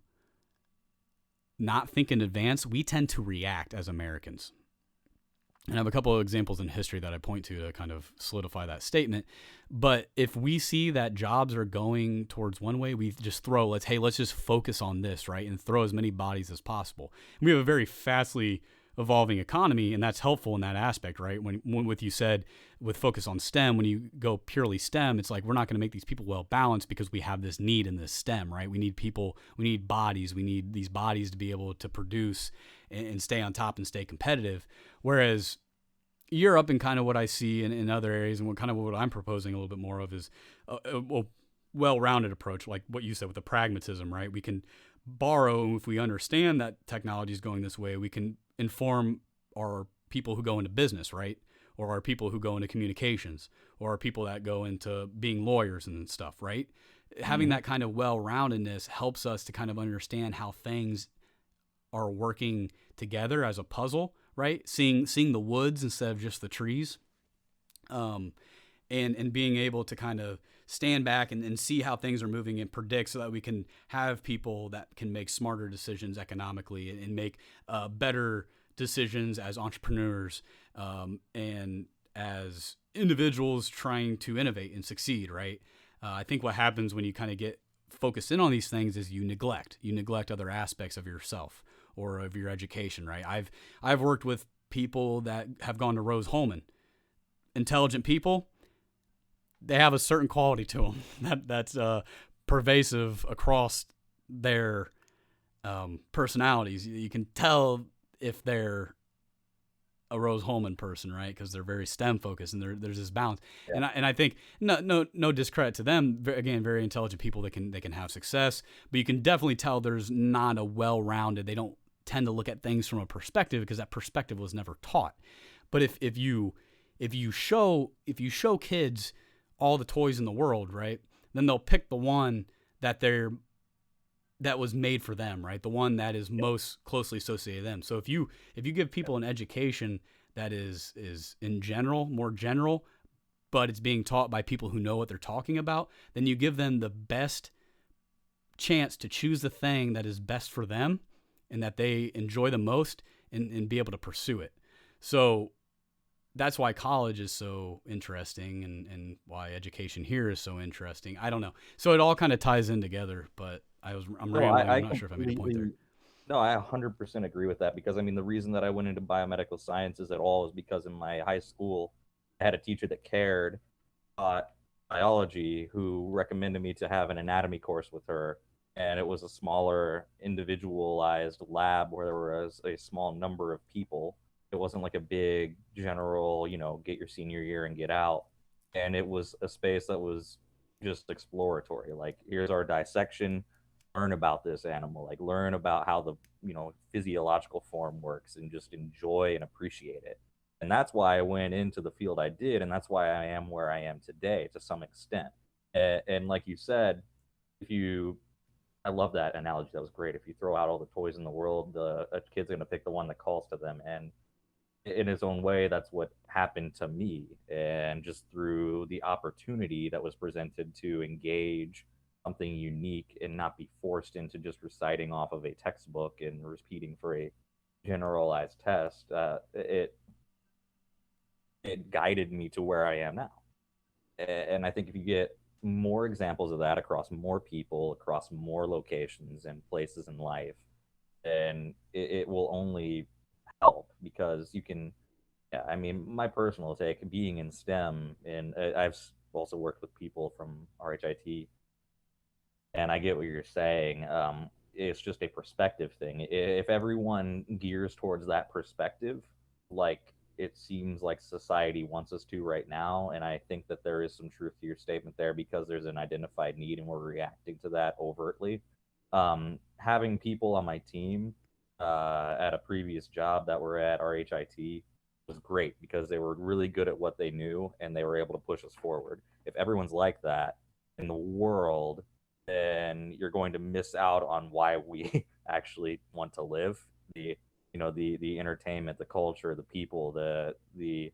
not think in advance. We tend to react as Americans. And I have a couple of examples in history that I point to kind of solidify that statement. But if we see that jobs are going towards one way, we just let's just focus on this, right? And throw as many bodies as possible. And we have a very fastly evolving economy, and that's helpful in that aspect, right? When with you said with focus on STEM, when you go purely STEM, it's like we're not going to make these people well balanced because we have this need in this STEM, right? We need people, we need bodies, we need these bodies to be able to produce and stay on top and stay competitive. Whereas Europe, and kind of what I see in other areas, and what I'm proposing a little bit more of is a well-rounded approach, like what you said with the pragmatism, right? We can borrow, if we understand that technology is going this way, we can inform our people who go into business, right? Or our people who go into communications, or our people that go into being lawyers and stuff, right? Having that kind of well-roundedness helps us to kind of understand how things are working together as a puzzle, right? Seeing the woods instead of just the trees, and being able to kind of stand back and see how things are moving and predict, so that we can have people that can make smarter decisions economically and make better decisions as entrepreneurs, and as individuals trying to innovate and succeed, right? I think what happens when you kind of get focused in on these things is you neglect other aspects of yourself or of your education, right? I've worked with people that have gone to Rose-Hulman. Intelligent people, they have a certain quality to them that's pervasive across their personalities. You can tell if they're a Rose-Hulman person, right? Because they're very STEM focused, and there's this balance. Yeah. And I think no discredit to them. Again, very intelligent people that can have success, but you can definitely tell there's not a well-rounded. They don't tend to look at things from a perspective because that perspective was never taught. But if you show kids all the toys in the world, right, then they'll pick the one that was made for them, right? The one that is most closely associated with them. So if you give people an education that is in general, more general, but it's being taught by people who know what they're talking about, then you give them the best chance to choose the thing that is best for them and that they enjoy the most, and be able to pursue it. So that's why college is so interesting, and why education here is so interesting. I don't know. So it all kind of ties in together, but I'm rambling. I'm not sure if I made a point there. No, I 100% agree with that, because I mean, the reason that I went into biomedical sciences at all is because in my high school, I had a teacher that taught biology, who recommended me to have an anatomy course with her. and it was a smaller individualized lab where there was a small number of people. It wasn't like a big general, get your senior year and get out. And it was a space that was just exploratory. Like, here's our dissection, learn about this animal, like learn about how the, physiological form works, and just enjoy and appreciate it. And that's why I went into the field I did, and that's why I am where I am today to some extent. And like you said, if you I love that analogy. That was great. If you throw out all the toys in the world, a kid's going to pick the one that calls to them. And in his own way, that's what happened to me. And just through the opportunity that was presented to engage something unique and not be forced into just reciting off of a textbook and repeating for a generalized test, it guided me to where I am now. And I think if you get more examples of that across more people, across more locations and places in life, then it will only help, because you can, yeah, I mean, my personal take, being in STEM, and I've also worked with people from RHIT, and I get what you're saying. It's just a perspective thing. If everyone gears towards that perspective, like it seems like society wants us to right now, and I think that there is some truth to your statement there, because there's an identified need and we're reacting to that overtly. Having people on my team at a previous job that were at RHIT was great, because they were really good at what they knew and they were able to push us forward. If everyone's like that in the world, then you're going to miss out on why we actually want to live. The entertainment, the culture, the people, the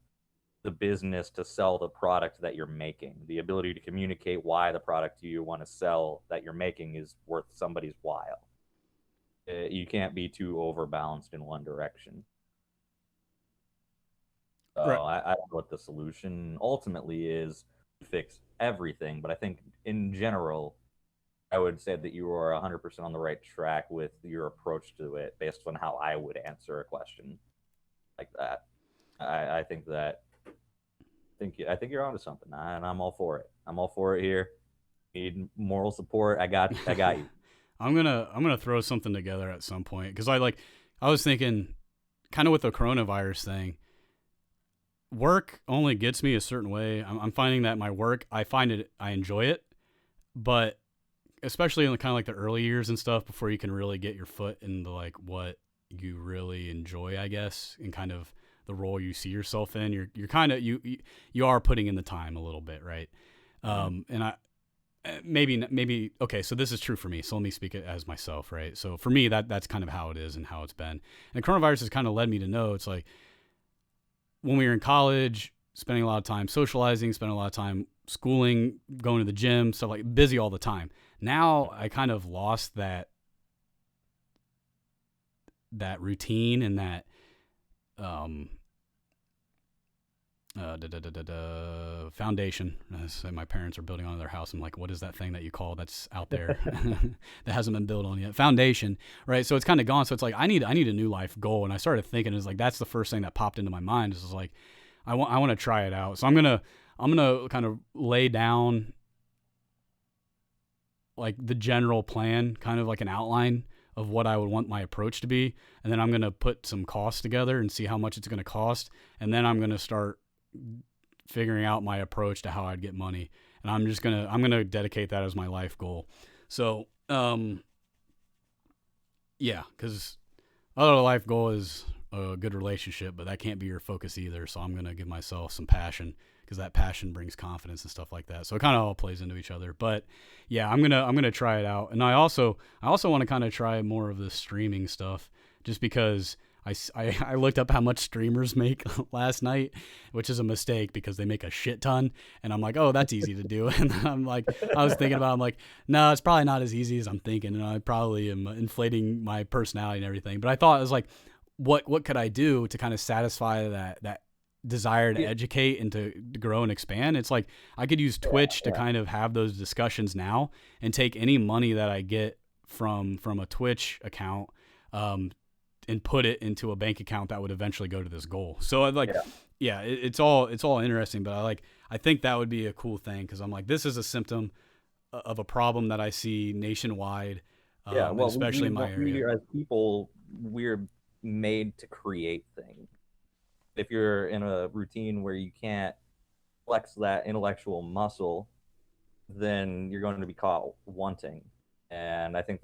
business to sell the product that you're making, the ability to communicate why the product you want to sell that you're making is worth somebody's while. You can't be too overbalanced in one direction. So Right. I don't know what the solution ultimately is to fix everything, but I think in general, I would say that you are 100% on the right track with your approach to it, based on how I would answer a question like that. I think that I think you're onto something, and I'm all for it. I'm all for it here. Need moral support? I got you. I'm gonna throw something together at some point, because I was thinking, kind of with the coronavirus thing, work only gets me a certain way. I'm finding that my work, I enjoy it, but especially in the kind of like the early years and stuff, before you can really get your foot into like what you really enjoy, I guess, and kind of the role you see yourself in, you're kind of, you are putting in the time a little bit, right? And I maybe okay, so this is true for me, so let me speak it as myself, right? So for me, that's kind of how it is and how it's been. And coronavirus has kind of led me to know, it's like, when we were in college, spending a lot of time socializing, spending a lot of time schooling, going to the gym, so like busy all the time. Now I kind of lost that routine and that foundation. So my parents are building on their house. I'm like, what is that thing that you call that's out there that hasn't been built on yet? Foundation, right? So it's kind of gone. So it's like I need a new life goal. And I started thinking, is like, that's the first thing that popped into my mind. Is like, I want to try it out. So I'm gonna kind of lay down like the general plan, kind of like an outline of what I would want my approach to be, and then I'm gonna put some costs together and see how much it's gonna cost, and then I'm gonna start figuring out my approach to how I'd get money, and I'm gonna dedicate that as my life goal. So yeah, because other life goal is a good relationship, but that can't be your focus either. So I'm gonna give myself some passion, because that passion brings confidence and stuff like that. So it kind of all plays into each other. But yeah, I'm gonna try it out, and I also want to kind of try more of the streaming stuff, just because I looked up how much streamers make last night, which is a mistake, because they make a shit ton, and I'm like, oh, that's easy to do. And then I was thinking about, I'm like, no, it's probably not as easy as I'm thinking, and I probably am inflating my personality and everything. But I thought, it was like, what could I do to kind of satisfy that desire to educate and to grow and expand? It's like, I could use Twitch to kind of have those discussions now, and take any money that I get from a Twitch account, and put it into a bank account that would eventually go to this goal. So I'd like, it's all interesting, but I think that would be a cool thing, because I'm like, this is a symptom of a problem that I see nationwide. Yeah, and well, especially in my area. as people, we're made to create things. If you're in a routine where you can't flex that intellectual muscle, then you're going to be caught wanting. And I think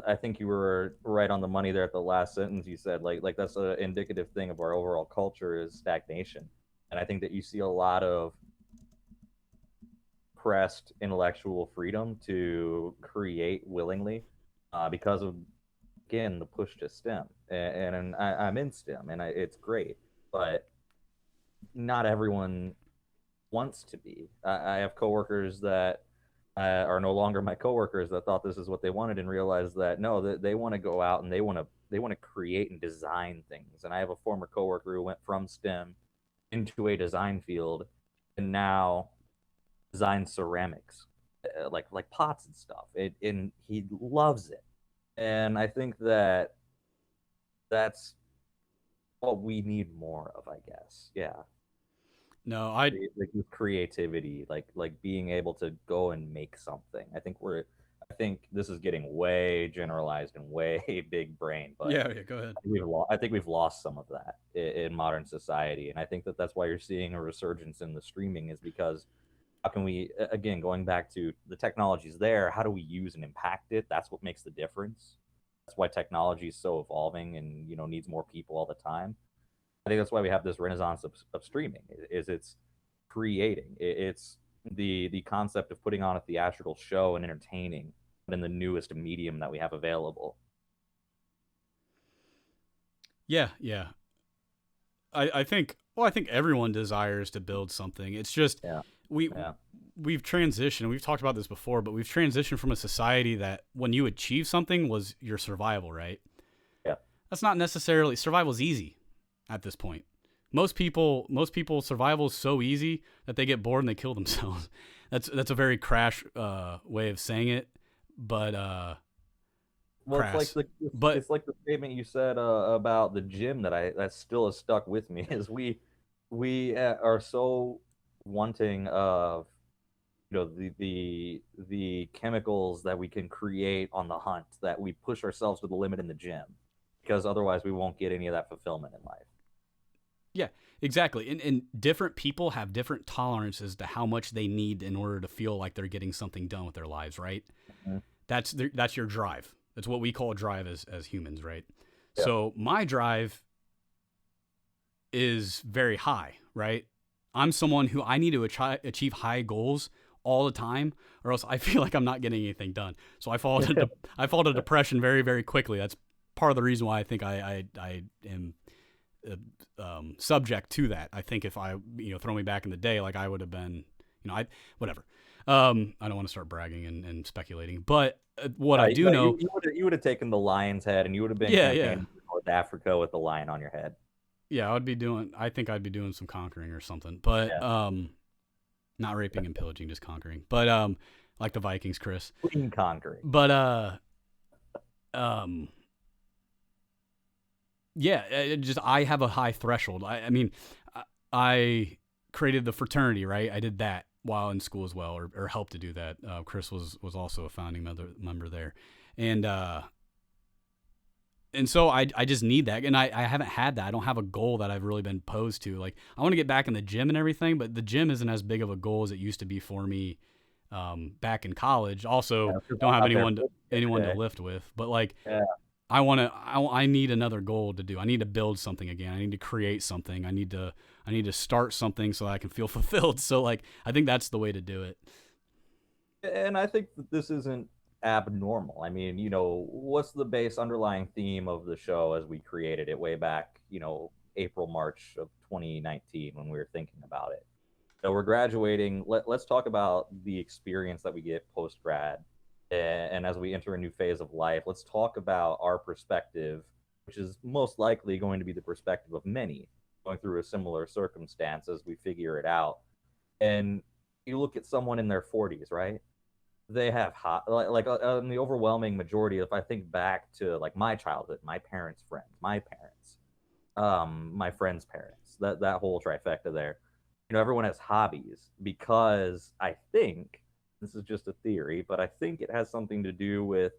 I think you were right on the money there at the last sentence. You said like that's an indicative thing of our overall culture is stagnation. And I think that you see a lot of pressed intellectual freedom to create willingly because of, again, the push to STEM. And I'm in STEM, and it's great, but not everyone wants to be. I have coworkers that are no longer my coworkers that thought this is what they wanted and realized that no, that they want to go out and they want to create and design things. And I have a former coworker who went from STEM into a design field and now designs ceramics, like pots and stuff. And he loves it. And I think that that's what we need more of, I guess. Yeah. No, Like with creativity, like being able to go and make something. I think this is getting way generalized and way big brain, but yeah, go ahead. I think we've lost some of that in modern society, and I think that that's why you're seeing a resurgence in the streaming is because how can we, again, going back to the technology's there, how do we use and impact it? That's what makes the difference. That's why technology is so evolving and needs more people all the time. I think that's why we have this renaissance of streaming. Is it's creating. It's the concept of putting on a theatrical show and entertaining, but in the newest medium that we have available. Yeah, yeah. I think I think everyone desires to build something. It's just Yeah. we Yeah. we've transitioned. We've talked about this before, but we've transitioned from a society that when you achieve something was your survival, right? Yeah. That's not necessarily survival's easy at this point. Most people survival is so easy that they get bored and they kill themselves. That's a very crash way of saying it, but Well, crass. But it's like the statement you said about the gym that still has stuck with me is we are so wanting of the chemicals that we can create on the hunt that we push ourselves to the limit in the gym because otherwise we won't get any of that fulfillment in life. yeah, exactly. And different people have different tolerances to how much they need in order to feel like they're getting something done with their lives, right? Mm-hmm. That's your drive. That's what we call a drive as humans, right? Yeah. So my drive is very high, right? I'm someone who I need to achieve high goals all the time, or else I feel like I'm not getting anything done. So I fall to depression very, very quickly. That's part of the reason why I think I am subject to that. I think if I throw me back in the day, like I would have been, whatever. I don't want to start bragging and speculating, but what I do know, you would have taken the lion's head and you would have been campaigning for North Africa with the lion on your head. Yeah, I think I'd be doing some conquering or something, but not raping and pillaging, just conquering. But like the Vikings, Chris. Clean conquering. But yeah, I have a high threshold. I mean, I created the fraternity, right? I did that while in school as well, or helped to do that. Chris was also a founding member there, and so I just need that, and I haven't had that. I don't have a goal that I've really been posed to. Like I want to get back in the gym and everything, but the gym isn't as big of a goal as it used to be for me back in college. Also, don't have anyone to lift with, but like. Yeah. I need another goal to do. I need to build something again. I need to create something. I need to start something so that I can feel fulfilled. So like, I think that's the way to do it. And I think that this isn't abnormal. I mean, what's the base underlying theme of the show as we created it way back, April, March of 2019 when we were thinking about it. So we're graduating. Let's talk about the experience that we get post-grad. And as we enter a new phase of life, let's talk about our perspective, which is most likely going to be the perspective of many going through a similar circumstance as we figure it out. And you look at someone in their 40s, right? They have the overwhelming majority. If I think back to like my childhood, my parents' friends, my parents, my friends' parents, that whole trifecta there. Everyone has hobbies because I think this is just a theory, but I think it has something to do with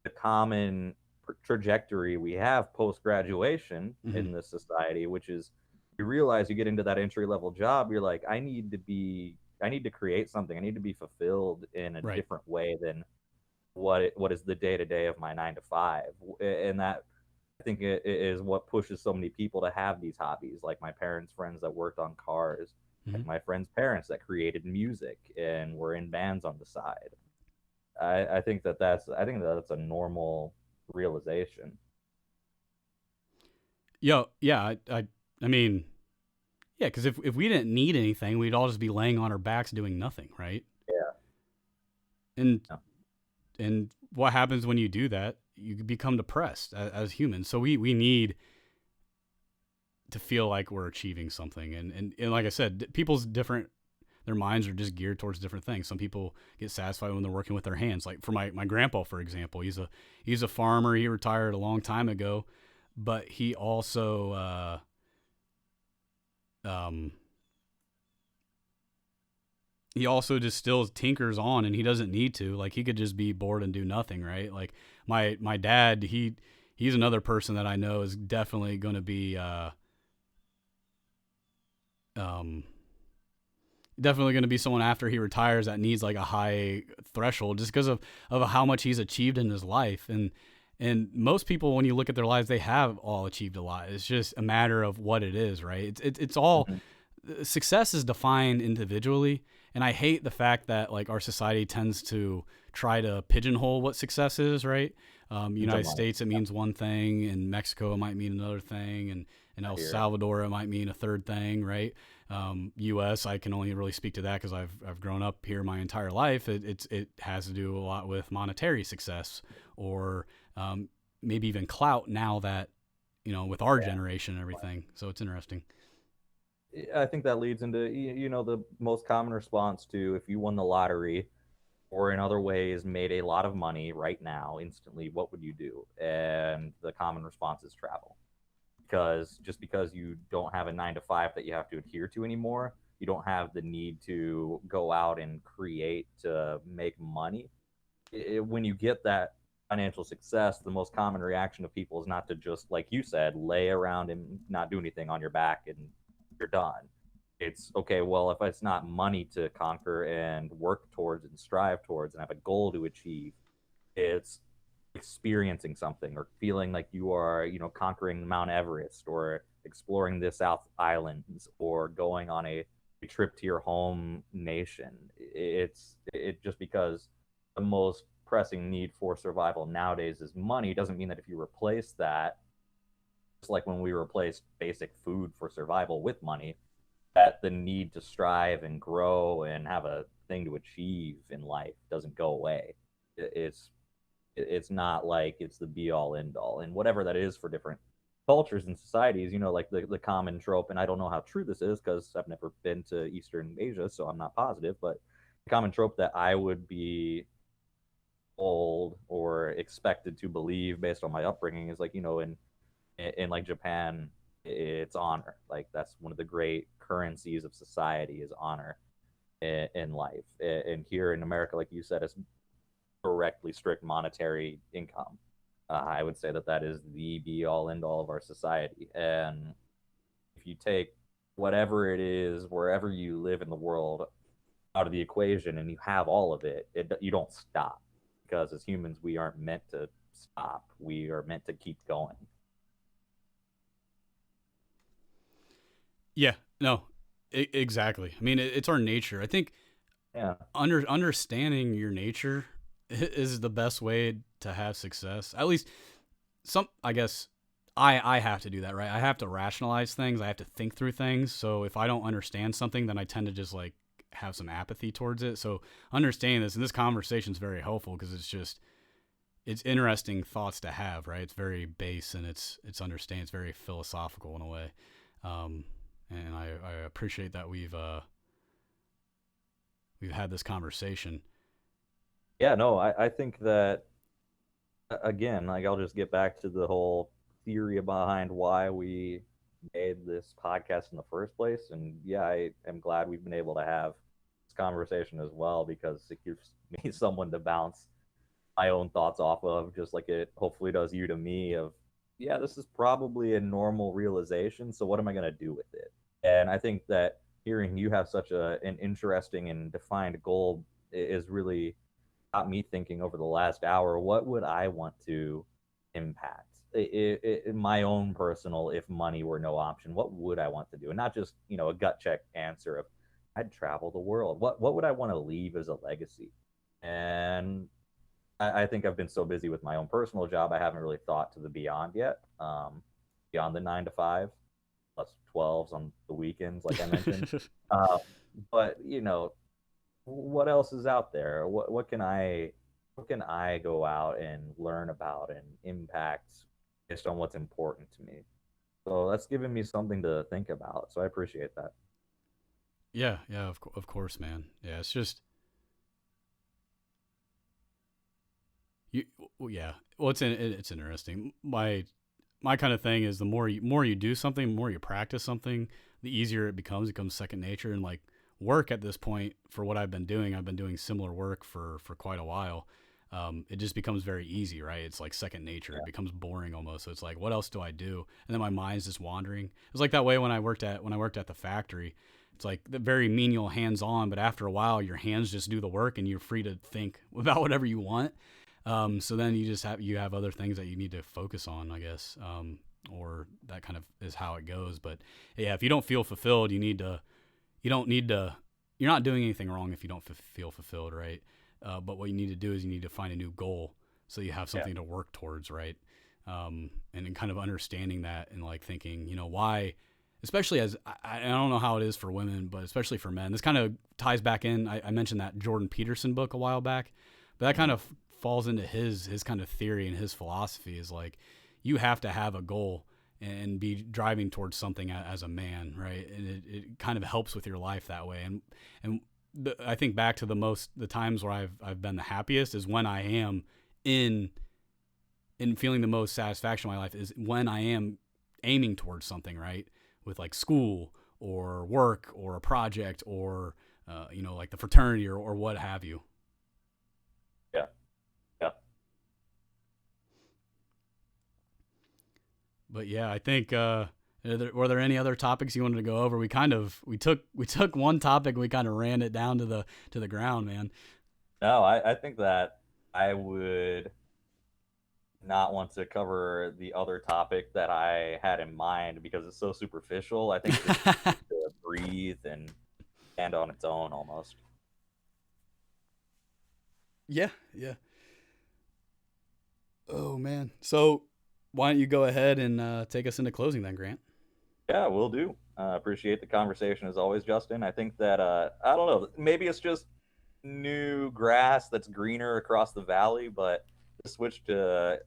the common trajectory we have post graduation in this society, which is you realize you get into that entry level job, you're like, I need to create something. I need to be fulfilled in a Right. different way than what is the day to day of my 9 to 5, and that I think it is what pushes so many people to have these hobbies. Like my parents' friends that worked on cars, like my friends' parents that created music and were in bands on the side. I think that's a normal realization. I mean, yeah, because if we didn't need anything, we'd all just be laying on our backs doing nothing, right? Yeah. And Yeah. and what happens when you do that? You become depressed as humans. So we need to feel like we're achieving something. And like I said, people's different, their minds are just geared towards different things. Some people get satisfied when they're working with their hands. Like for my grandpa, for example, he's a farmer. He retired a long time ago, but he also he also just still tinkers on, and he doesn't need to. Like he could just be bored and do nothing, right? Like my dad, he's another person that I know is definitely going to be definitely going to be someone after he retires that needs like a high threshold just because of how much he's achieved in his life. And most people, when you look at their lives, they have all achieved a lot. It's just a matter of what it is, right? It's all success is defined individually. And I hate the fact that like our society tends to try to pigeonhole what success is, right? United States, it means one thing, and Mexico, it might mean another thing, and in El Salvador, it might mean a third thing, right? U.S., I can only really speak to that because I've grown up here my entire life. It has to do a lot with monetary success, or maybe even clout now that, with our generation and everything. So it's interesting. I think that leads into the most common response to if you won the lottery or in other ways made a lot of money right now instantly, what would you do? And the common response is travel. Because just because you don't have a 9 to 5 that you have to adhere to anymore, you don't have the need to go out and create to make money. When you get that financial success, the most common reaction of people is not to just, like you said, lay around and not do anything on your back and you're done. It's okay, well, if it's not money to conquer and work towards and strive towards and have a goal to achieve, it's experiencing something or feeling like you are, conquering Mount Everest or exploring the South Islands or going on a trip to your home nation. It just because the most pressing need for survival nowadays is money doesn't mean that if you replace that, just like when we replaced basic food for survival with money, that the need to strive and grow and have a thing to achieve in life doesn't go away. It's not like it's the be all end all, and whatever that is for different cultures and societies, like the common trope, and I don't know how true this is because I've never been to Eastern Asia, so I'm not positive, but the common trope that I would be told or expected to believe based on my upbringing is like, in like Japan, it's honor. Like that's one of the great currencies of society is honor in life. And here in America, like you said, it's directly strict monetary income. I would say that is the be all end all of our society. And if you take whatever it is, wherever you live in the world, out of the equation, and you have all of it, you don't stop, because as humans, we aren't meant to stop. We are meant to keep going. Yeah, no, exactly. I mean, it's our nature. I think understanding your nature is the best way to have success. At least I guess I have to do that, right? I have to rationalize things. I have to think through things. So if I don't understand something, then I tend to just like have some apathy towards it. So understanding this, and this conversation is very helpful because it's interesting thoughts to have, right? It's very base and it's very philosophical in a way. And I appreciate that we've had this conversation. Yeah, no, I think that, again, like I'll just get back to the whole theory behind why we made this podcast in the first place. And yeah, I am glad we've been able to have conversation as well, because it gives me someone to bounce my own thoughts off of, just like it hopefully does you to me. Of, yeah, this is probably a normal realization, so what am I going to do with it? And I think that hearing you have such an interesting and defined goal is really got me thinking over the last hour. What would I want to impact? In my own personal, if money were no option, what would I want to do? And not just, a gut check answer of, I'd travel the world. What would I want to leave as a legacy? And I think I've been so busy with my own personal job, I haven't really thought to the beyond yet. Beyond the 9 to 5, plus 12s on the weekends, like I mentioned. uh, but what else is out there? What can I go out and learn about and impact based on what's important to me? So that's given me something to think about. So I appreciate that. Yeah, of course, man. Yeah, it's just you. Well, yeah, well, it's interesting. My kind of thing is the more you do something, the more you practice something, the easier it becomes. It becomes second nature. And like work at this point, for what I've been doing similar work for quite a while. It just becomes very easy, right? It's like second nature. It becomes boring almost. So it's like, what else do I do? And then my mind's just wandering. It was like that way when I worked at the factory. It's like the very menial hands on, but after a while, your hands just do the work, and you're free to think about whatever you want. So then you have other things that you need to focus on, I guess, or that kind of is how it goes. But yeah, if you don't feel fulfilled, you don't need to. You're not doing anything wrong if you don't feel fulfilled, right? But what you need to do is you need to find a new goal so you have something to work towards, right? And then kind of understanding that and like thinking, why, especially as I don't know how it is for women, but especially for men, this kind of ties back in. I mentioned that Jordan Peterson book a while back, but that kind of falls into his kind of theory and his philosophy is like, you have to have a goal and be driving towards something as a man, right? And it kind of helps with your life that way. And I think back to the times where I've been the happiest is when I am in feeling the most satisfaction in my life is when I am aiming towards something, right? With like school or work or a project or like the fraternity or what have you. Yeah. Yeah. But yeah, I think were there any other topics you wanted to go over? We took one topic and we kind of ran it down to the ground, man. No, I think that I would not want to cover the other topic that I had in mind because it's so superficial. I think it just needs to breathe and stand on its own almost. Yeah. Oh man. So why don't you go ahead and take us into closing then, Grant? Yeah, will do. Appreciate the conversation as always, Justin. I think that I don't know, maybe it's just new grass that's greener across the valley, but the switch to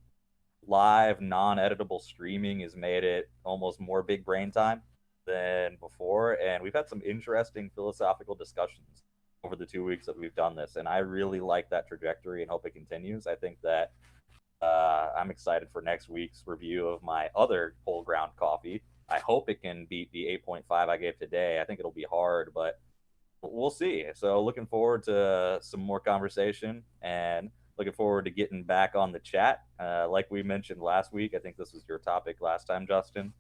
live, non-editable streaming has made it almost more big brain time than before, and we've had some interesting philosophical discussions over the 2 weeks that we've done this, and I really like that trajectory and hope it continues. I think that I'm excited for next week's review of my other whole ground coffee. I hope it can beat the 8.5 I gave today. I think it'll be hard, but we'll see. So looking forward to some more conversation and looking forward to getting back on the chat. Like we mentioned last week, I think this was your topic last time, Justin.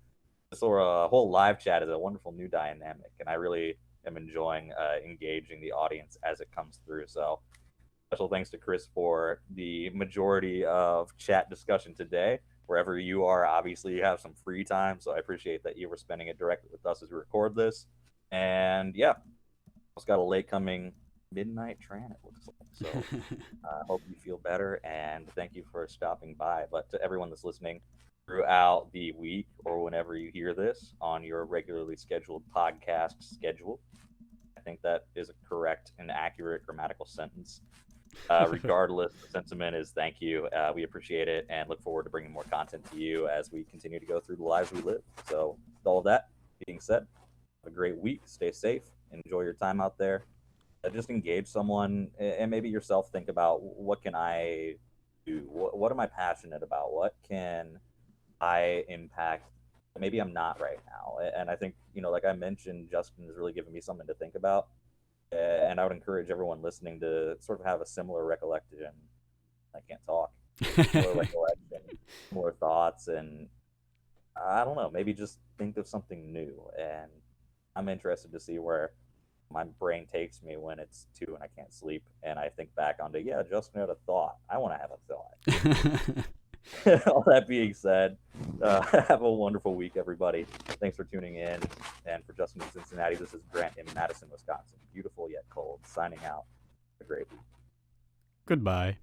This whole live chat is a wonderful new dynamic, and I really am enjoying engaging the audience as it comes through. So special thanks to Chris for the majority of chat discussion today. Wherever you are, obviously you have some free time, so I appreciate that you were spending it directly with us as we record this. And yeah, it's got a late coming midnight tran, it looks like. So I hope you feel better, and thank you for stopping by. But to everyone that's listening throughout the week or whenever you hear this on your regularly scheduled podcast schedule, I think that is a correct and accurate grammatical sentence. Regardless, the sentiment is thank you. We appreciate it and look forward to bringing more content to you as we continue to go through the lives we live. So with all of that being said, have a great week. Stay safe. Enjoy your time out there. Just engage someone and maybe yourself. Think about, what can I do? What am I passionate about? What can I impact? Maybe I'm not right now. And I think, like I mentioned, Justin has really given me something to think about. And I would encourage everyone listening to sort of have a similar recollection. I can't talk. Similar recollection, similar thoughts, and I don't know, maybe just think of something new. And I'm interested to see where my brain takes me when it's 2 and I can't sleep, and I think back onto, yeah, Justin had a thought. I want to have a thought. All that being said, have a wonderful week, everybody. Thanks for tuning in. And for Justin in Cincinnati, this is Grant in Madison, Wisconsin. Beautiful yet cold. Signing out. Have a great week. Goodbye.